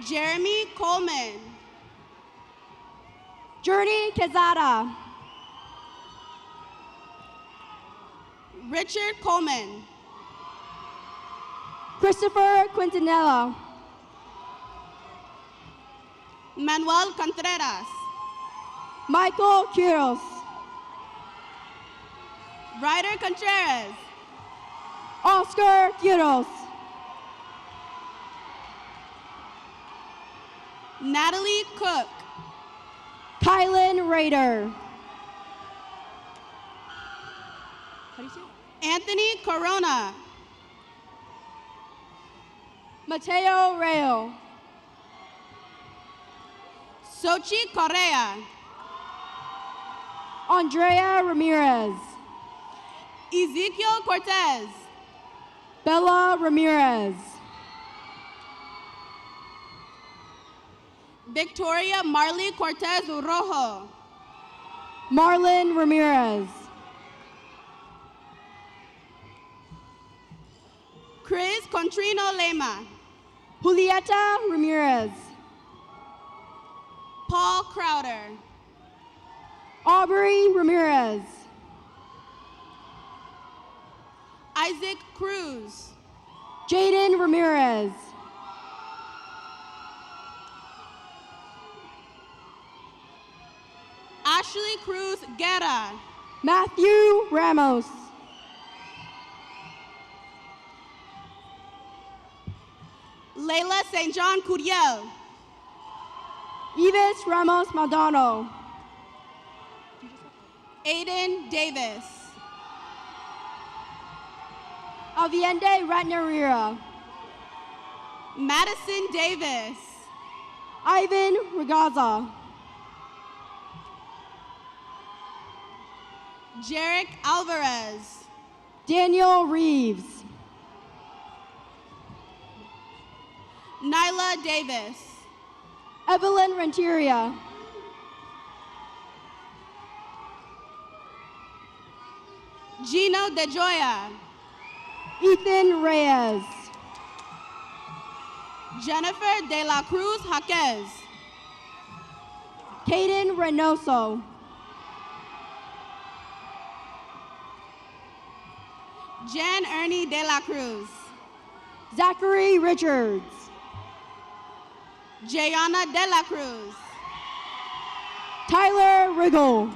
Jeremy Coleman. Journey Quezada. Richard Coleman. Christopher Quintanilla. Manuel Contreras. Michael Quiros. Ryder Contreras. Oscar Quiros. Natalie Cook. Kylan Rader. Anthony Corona. Mateo Rayo. Sochi Correa. Andrea Ramirez. Ezekiel Cortez. Bella Ramirez. Victoria Marley Cortez Urojo. Marlon Ramirez. Chris Contrino Lema. Julieta Ramirez. Paul Crowder. Aubrey Ramirez. Isaac Cruz. Jaden Ramirez. Ashley Cruz Guerra. Matthew Ramos. Layla St. John Curiel. Yves Ramos Maldonado. Aiden Davis. Aviende Ratnarira. Madison Davis. Ivan Regaza. Jarek Alvarez. Daniel Reeves. Nyla Davis. Evelyn Renteria. Gino DeJoya. Ethan Reyes. Jennifer De La Cruz Jaquez. Caden Reynoso. Jan Ernie De La Cruz. Zachary Richards. Jayana De La Cruz. Tyler Riggle.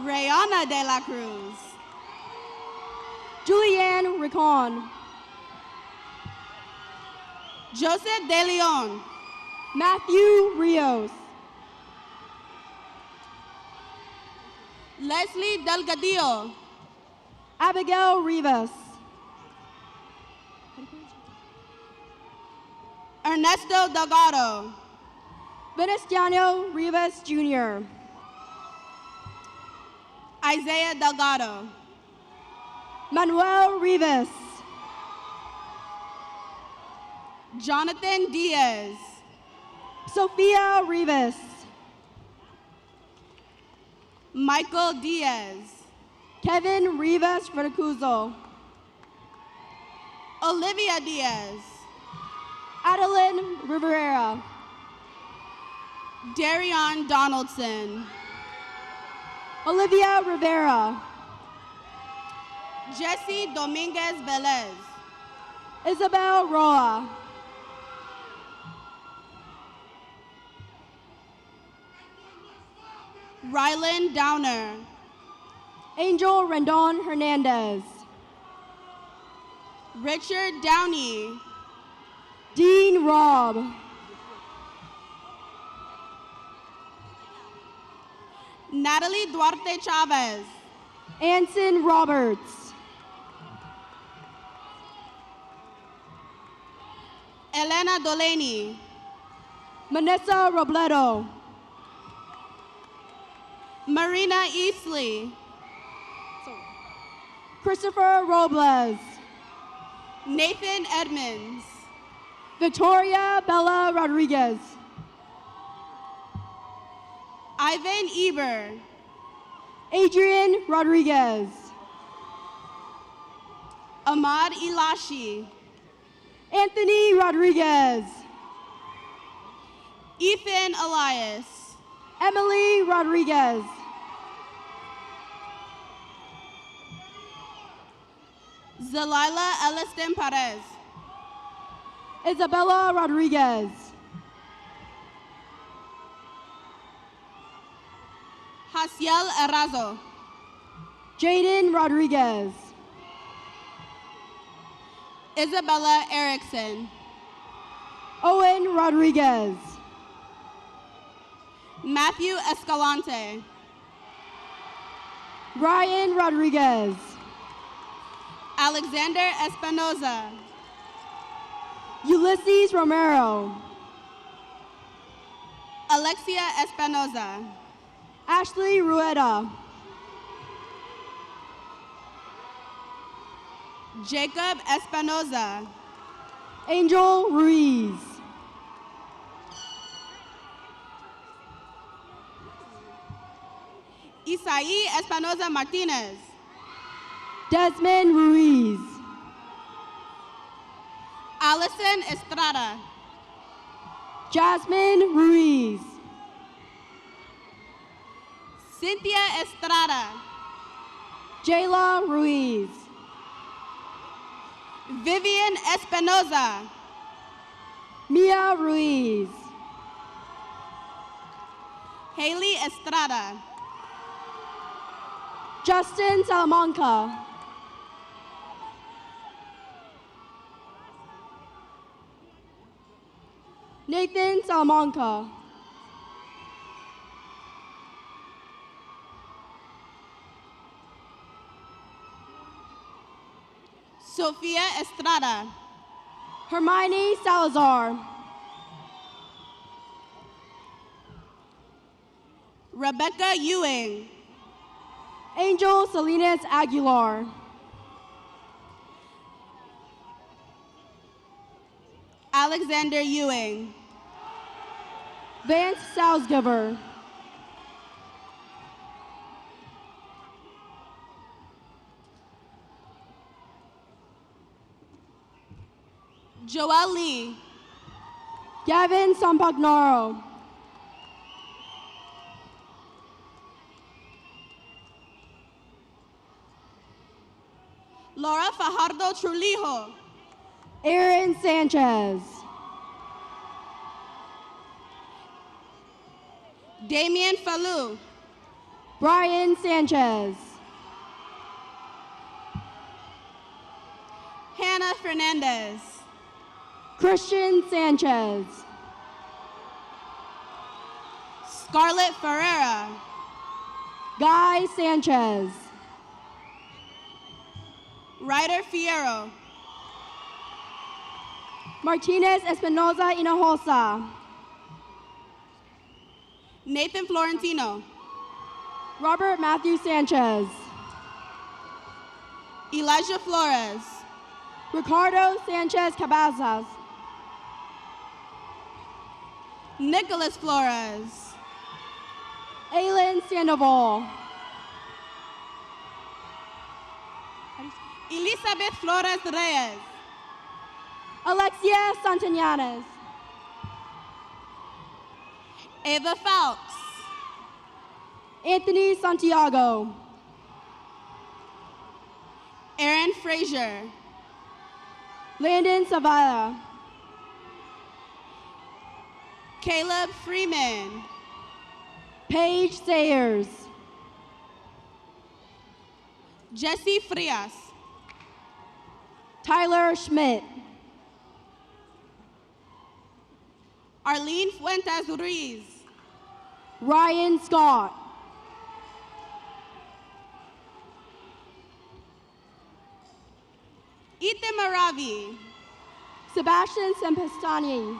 Rayana De La Cruz. Julianne Ricon. Joseph De Leon. Matthew Rios. Leslie Delgadillo. Abigail Rivas. Ernesto Delgado. Venustiano Rivas Jr. Isaiah Delgado. Manuel Rivas. Jonathan Diaz. Sophia Rivas. Michael Diaz. Kevin Rivas Veracruzzo. Olivia Diaz. Adeline Rivera. Darion Donaldson. Olivia Rivera. Jesse Dominguez Velez. Isabel Roa. Rylan Downer. Angel Rendon Hernandez. Richard Downey. Dean Robb. Natalie Duarte Chavez. Anson Roberts. Elena Dolaney. Manessa Robledo. Marina Easley. Christopher Robles. Nathan Edmonds. Victoria Bella Rodriguez. Ivan Eber. Adrian Rodriguez. Ahmad Elashi. Anthony Rodriguez. Ethan Elias. Emily Rodriguez. Zelila Elliston Perez. Isabella Rodriguez. Hasiel Erazo. Jaden Rodriguez. Isabella Erickson. Owen Rodriguez. Matthew Escalante. Ryan Rodriguez. Alexander Espinoza. Ulysses Romero. Alexia Espinoza. Ashley Rueda. Jacob Espinoza. Angel Ruiz. Isaí Espinoza Martinez. Desmond Ruiz. Allison Estrada. Jasmine Ruiz. Cynthia Estrada. Jayla Ruiz. Vivian Espinoza. Mia Ruiz. Haley Estrada. Justin Salamanca. Nathan Salamanca. Sofia Estrada. Hermione Salazar. Rebecca Ewing. Angel Salinas Aguilar. Alexander Ewing. Vance Salzgiver. Joel Lee. Gavin Sampagnaro. Laura Fajardo Trulijo. Aaron Sanchez. Damian Falou. Brian Sanchez. Hannah Fernandez. Christian Sanchez. Scarlett Ferreira. Guy Sanchez. Ryder Fierro. Martinez Espinoza Hinojosa. Nathan Florentino. Robert Matthew Sanchez. Elijah Flores. Ricardo Sanchez Cabazas. Nicholas Flores. Aylin Sandoval. Elizabeth Flores Reyes. Alexia Santallanes. Ava Phelps. Anthony Santiago. Aaron Frazier. Landon Zavala. Caleb Freeman. Paige Sayers. Jesse Frias. Tyler Schmidt. Arlene Fuentes Ruiz. Ryan Scott. Ethan Maravi. Sebastian Sempestani.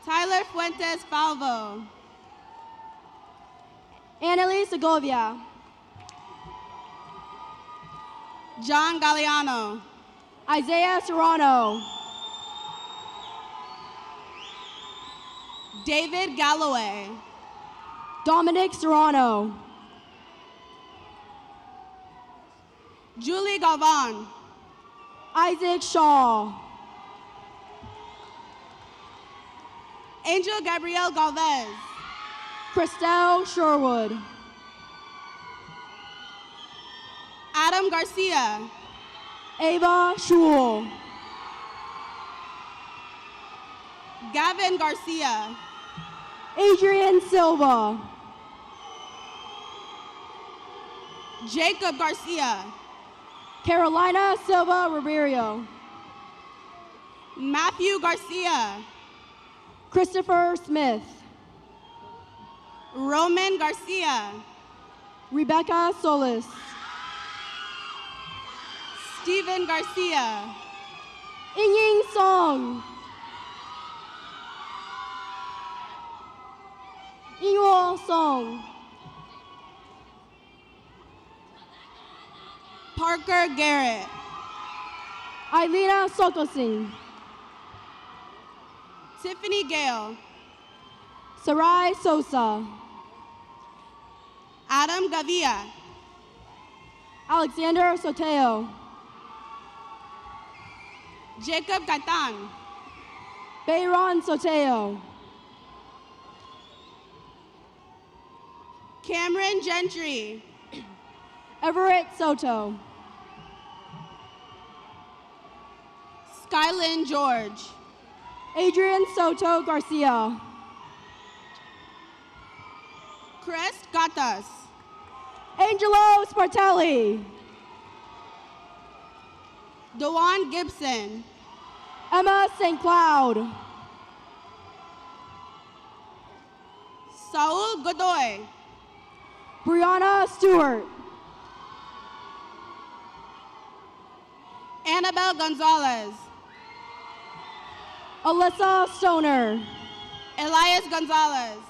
Tyler Fuentes Falvo. Annalise Segovia. John Galliano. Isaiah Serrano. David Galloway. Dominic Serrano. Julie Galvan. Isaac Shaw. Angel Gabrielle Galvez. Christelle Sherwood. Adam Garcia. Ava Schul. Gavin Garcia. Adrian Silva. Jacob Garcia. Carolina Silva Ribeiro. Matthew Garcia. Christopher Smith. Roman Garcia. Rebecca Solis. Steven Garcia. Ying Song. Yingwo Song. Parker Garrett. Eilina Sokosing. Tiffany Gale. Sarai Sosa. Adam Gavia. Alexander Soteo. Jacob Gaitan. Bayron Soteo. Cameron Gentry. Everett Soto. Skylin George. Adrian Soto Garcia. Chris Gatas. Angelo Spartelli. Dewan Gibson. Emma St. Cloud. Saul Godoy. Brianna Stewart. Annabelle Gonzalez. Alyssa Stoner. Elias Gonzalez.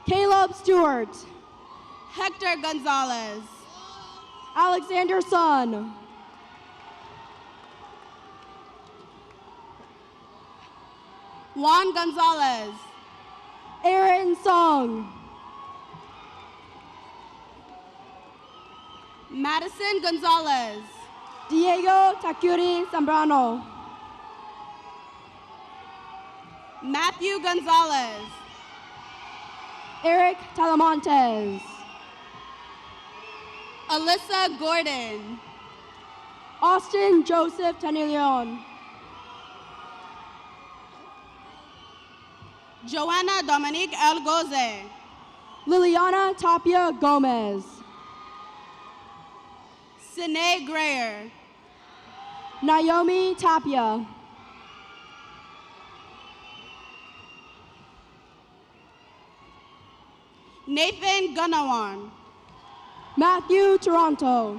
Caleb Stewart. Hector Gonzalez. Alexander Sun. Juan Gonzalez. Aaron Song. Madison Gonzalez. Diego Takuri Zambrano. Matthew Gonzalez. Eric Talamontes. Alyssa Gordon. Austin Joseph Tanilion. Joanna Dominique Elgoze. Liliana Tapia Gomez. Sine Grayer. Naomi Tapia. Nathan Gunawan. Matthew Toronto.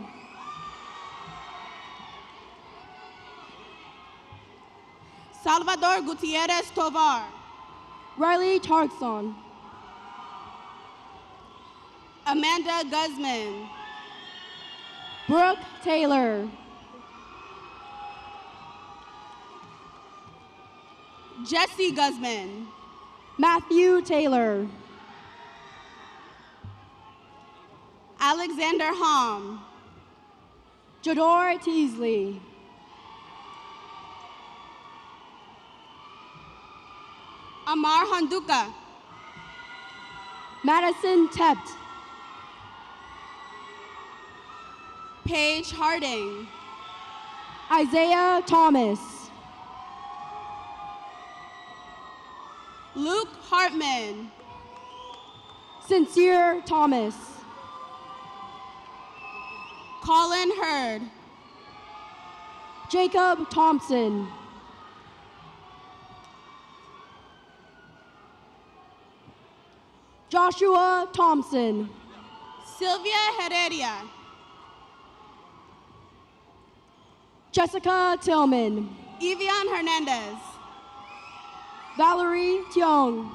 Salvador Gutierrez Tovar. Riley Tarkson. Amanda Guzman. Brooke Taylor. Jesse Guzman. Matthew Taylor. Alexander Hom. Jador Teasley. Amar Handuka. Madison Tept. Paige Harding. Isaiah Thomas. Luke Hartman. Sincere Thomas. Colin Hurd. Jacob Thompson. Joshua Thompson. Sylvia Heredia. Jessica Tillman. Evian Hernandez. Valerie Tiong.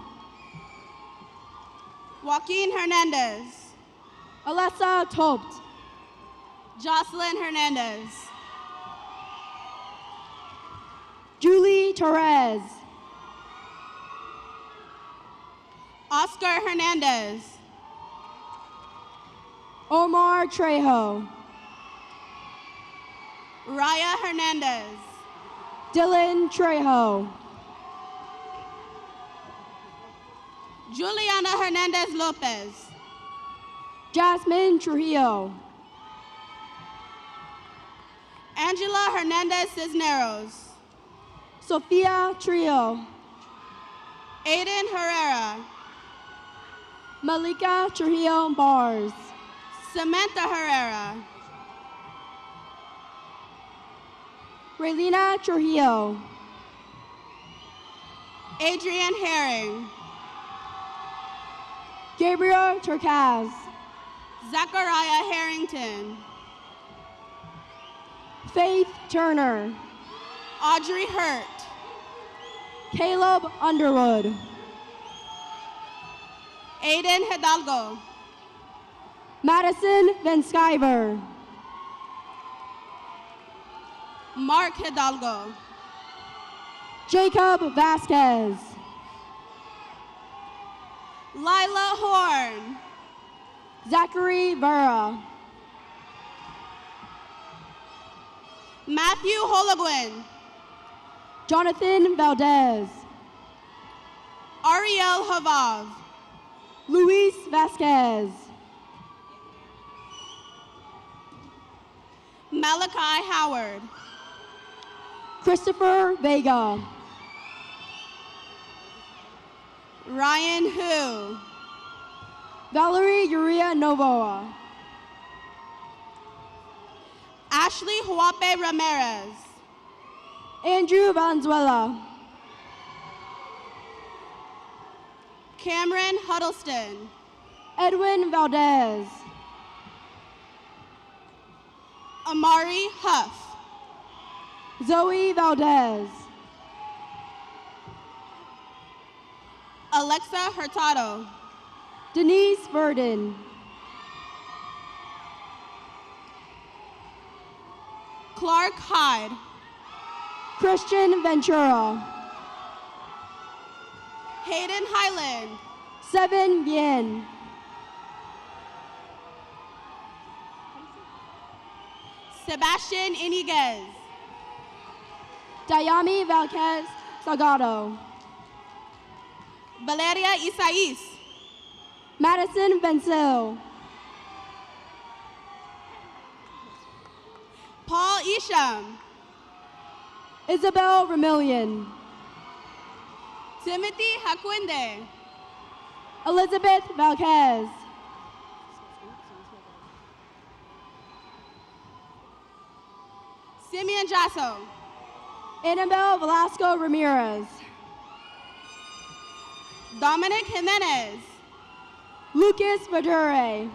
Joaquin Hernandez. Alessa Topt. Jocelyn Hernandez. Julie Torres. Oscar Hernandez. Omar Trejo. Raya Hernandez. Dylan Trejo. Juliana Hernandez Lopez. Jasmine Trujillo. Angela Hernandez Cisneros. Sofia Trio. Aiden Herrera. Malika Trujillo Bars. Samantha Herrera. Raylina Trujillo. Adrian Herring. Gabriel Turkaz. Zachariah Harrington. Faith Turner. Audrey Hurt. Caleb Underwood. Aiden Hidalgo. Madison Van Skyver. Mark Hidalgo. Jacob Vasquez. Lila Horn. Zachary Vera. Matthew Hologuin. Jonathan Valdez. Ariel Havav. Luis Vasquez. Malachi Howard. Christopher Vega. Ryan Hu. Valerie Uria Novoa. Ashley Huape Ramirez. Andrew Valenzuela. Cameron Huddleston. Edwin Valdez. Amari Huff. Zoe Valdez. Alexa Hurtado. Denise Burden. Clark Hyde. Christian Ventura. Hayden Highland. Seven Bien. Sebastian Iniguez. Dayami Valquez Salgado. Valeria Isais. Madison Vencil. Paul Isham. Isabel Remillion. Timothy Hakwinde. Elizabeth Valquez. Simeon Jasso. Annabelle Velasco Ramirez. Dominic Jimenez. Lucas Madure.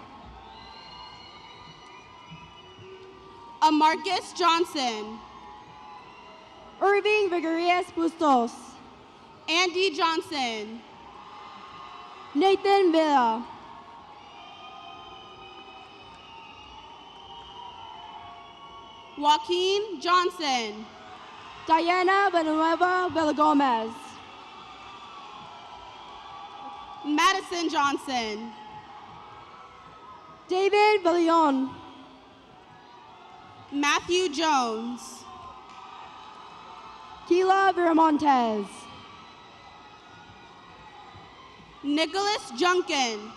Amarcus Johnson. Irving Vigorias Bustos. Andy Johnson. Nathan Villa. Joaquin Johnson. Diana Villanueva Villagomez. Madison Johnson. David Villion. Matthew Jones. Keila Viramontes. Nicholas Junkin.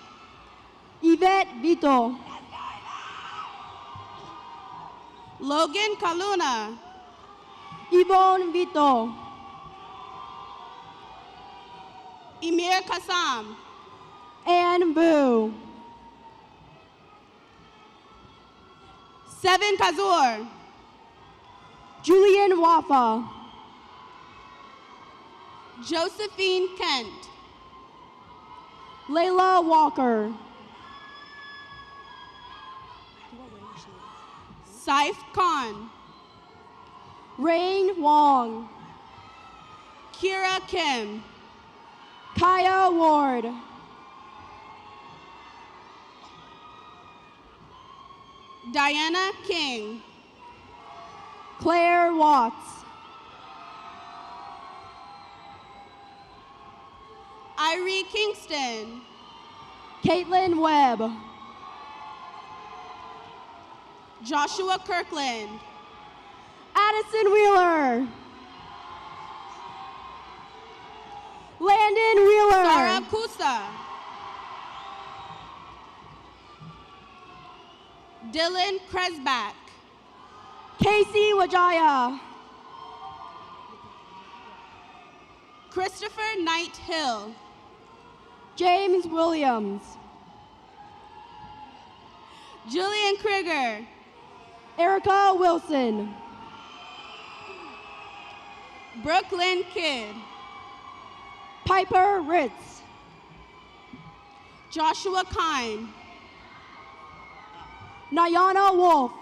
Yvette Vito. Logan Kaluna. Yvonne Vito. Emir Kassam. Anne Boo. Seven Kazur. Julian Wafa. Josephine Kent. Layla Walker. Saif Khan. Rain Wong. Kira Kim. Kaya Ward. Diana King. Claire Watts. Irie Kingston. Caitlin Webb. Joshua Kirkland. Addison Wheeler. Landon Wheeler. Sarah Kusa. Dylan Kresbach. Casey Wajaya. Christopher Knight Hill. James Williams. Julian Krieger. Erica Wilson. Brooklyn Kidd. Piper Ritz. Joshua Kine. Nayana Wolf.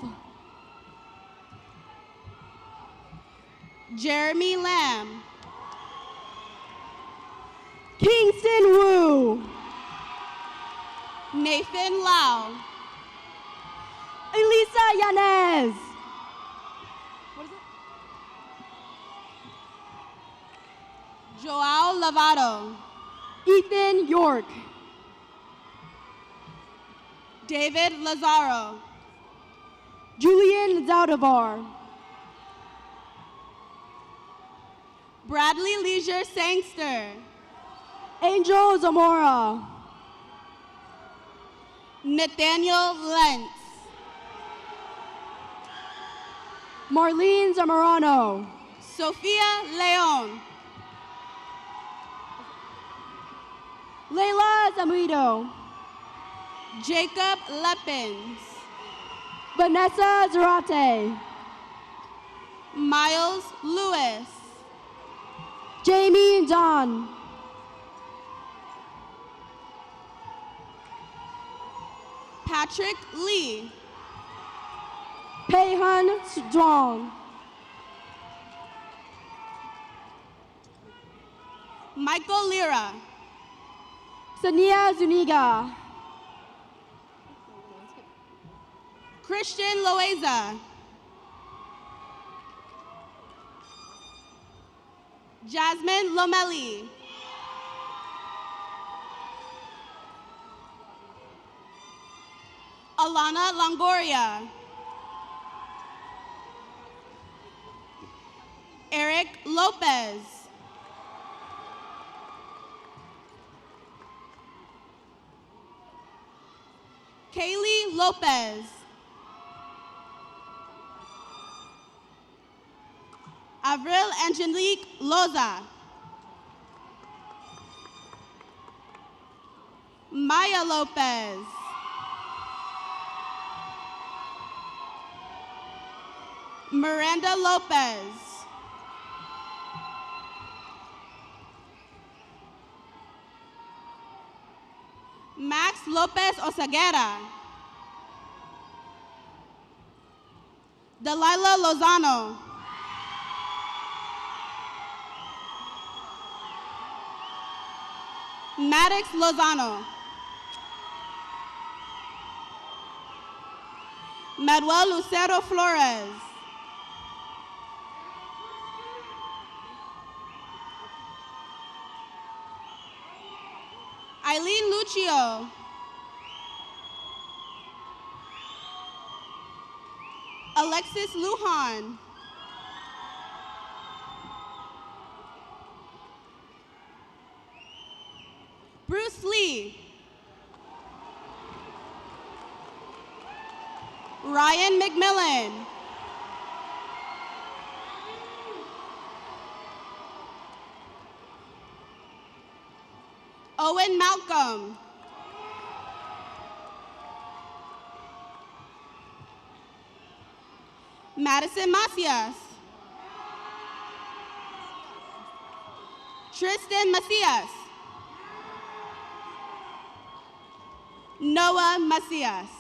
Jeremy Lamb. Kingston Wu. Nathan Lau. Elisa Yanez. Joao Lavado. Ethan York. David Lazaro. Julian Zaldivar. Bradley Leisure Sangster. Angel Zamora. Nathaniel Lentz. Marlene Zamorano. Sofia Leon. Leila Zamuido. Jacob Leppins. Vanessa Zarate. Miles Lewis. Jamie Don. Patrick Lee. Peihan Strong. Michael Lira. Sania Zuniga. Christian Loaiza. Jasmine Lomeli. Alana Longoria. Eric Lopez. Kaylee Lopez. Avril Angelique Loza. Maya Lopez. Miranda Lopez. Max Lopez Oseguera. Delilah Lozano. Maddox Lozano. Manuel Lucero Flores. Eileen Lucio. Alexis Lujan. Bruce Lee. Ryan McMillan. Owen Malcolm. Madison Macias. Tristan Macias. Noah Macias.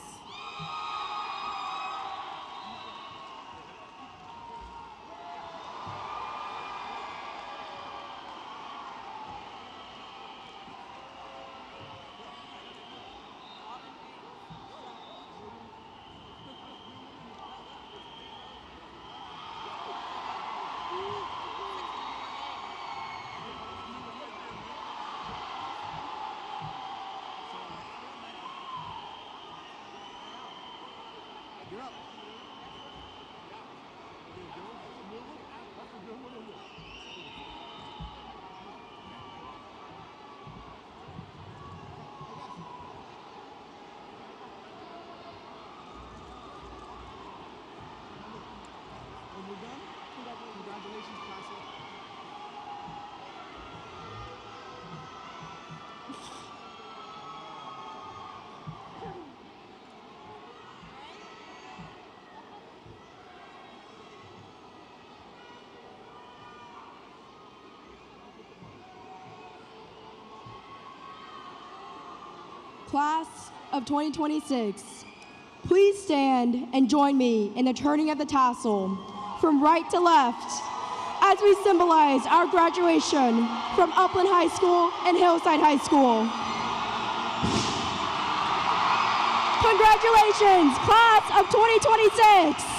Congratulations, class. Class of 2026, please stand and join me in the turning of the tassel from right to left as we symbolize our graduation from Upland High School and Hillside High School. Congratulations, class of 2026.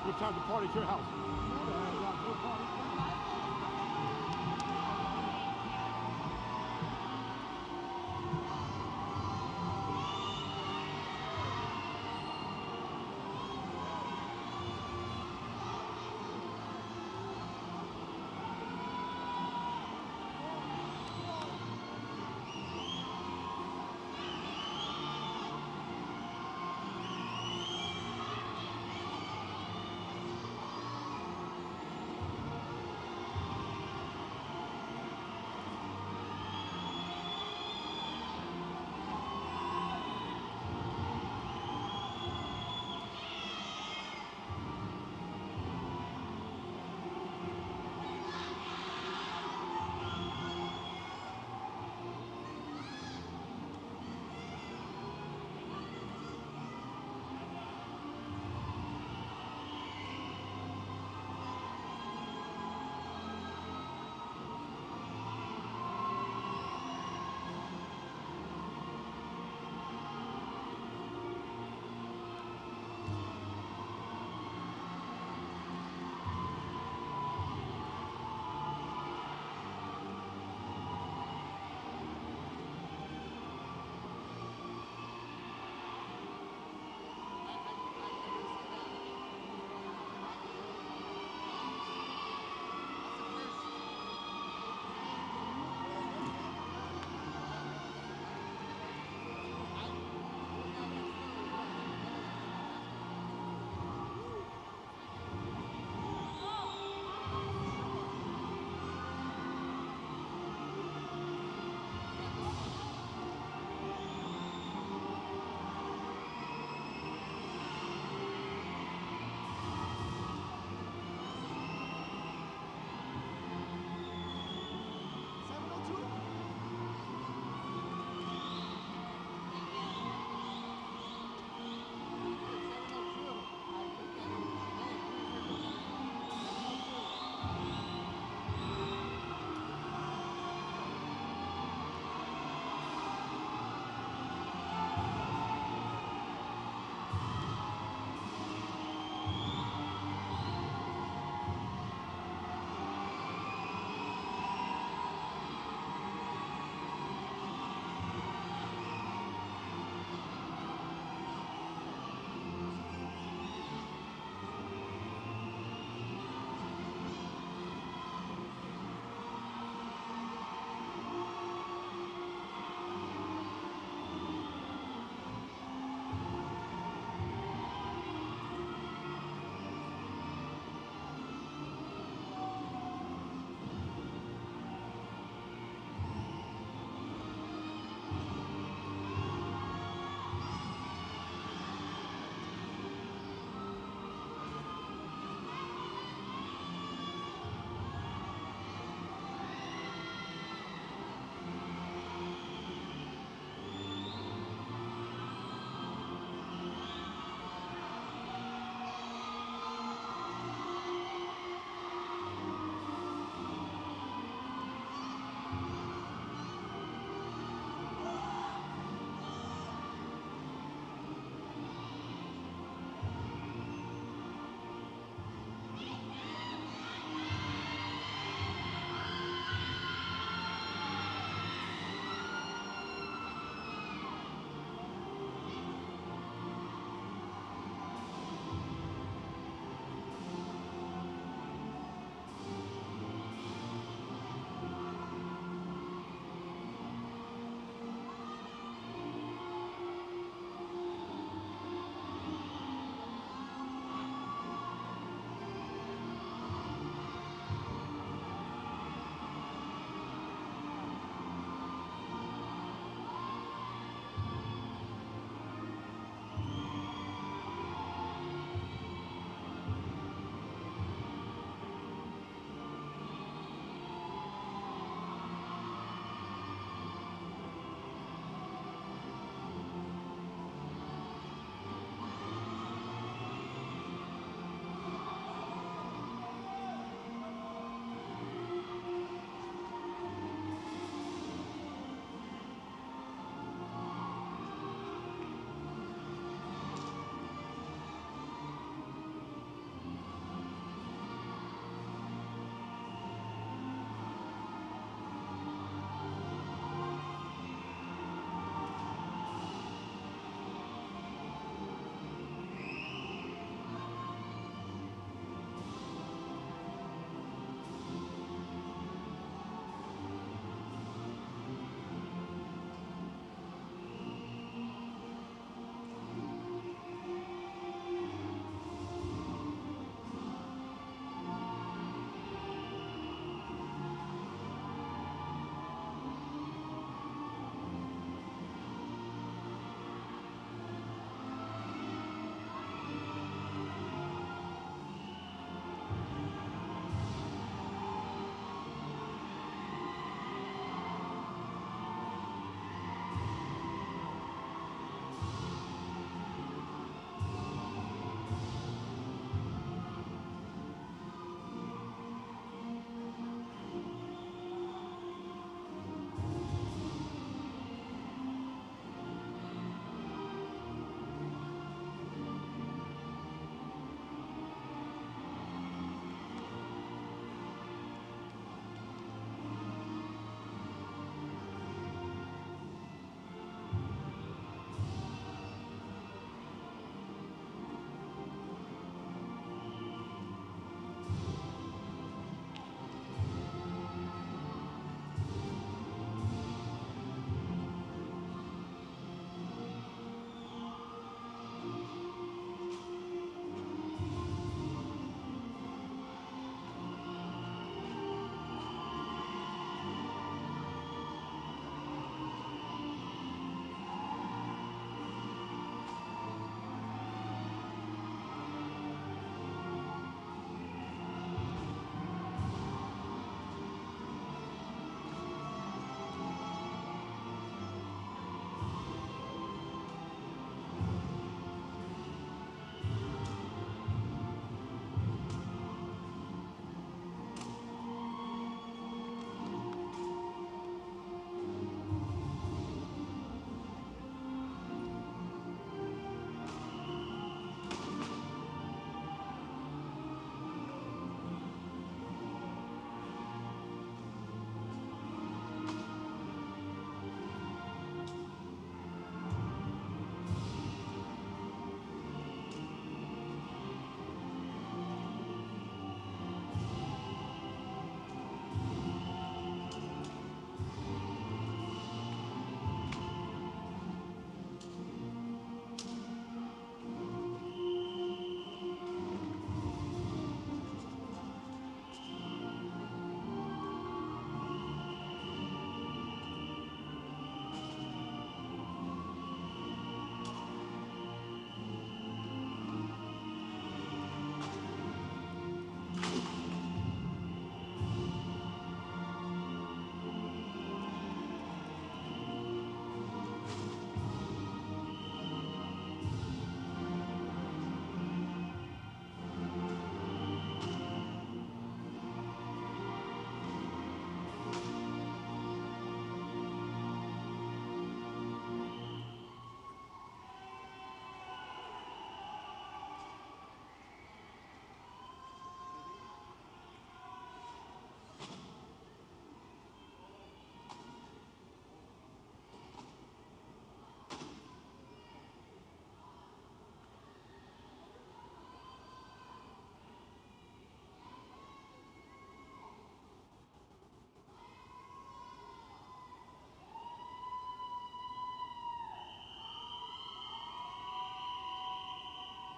What time to party at your house?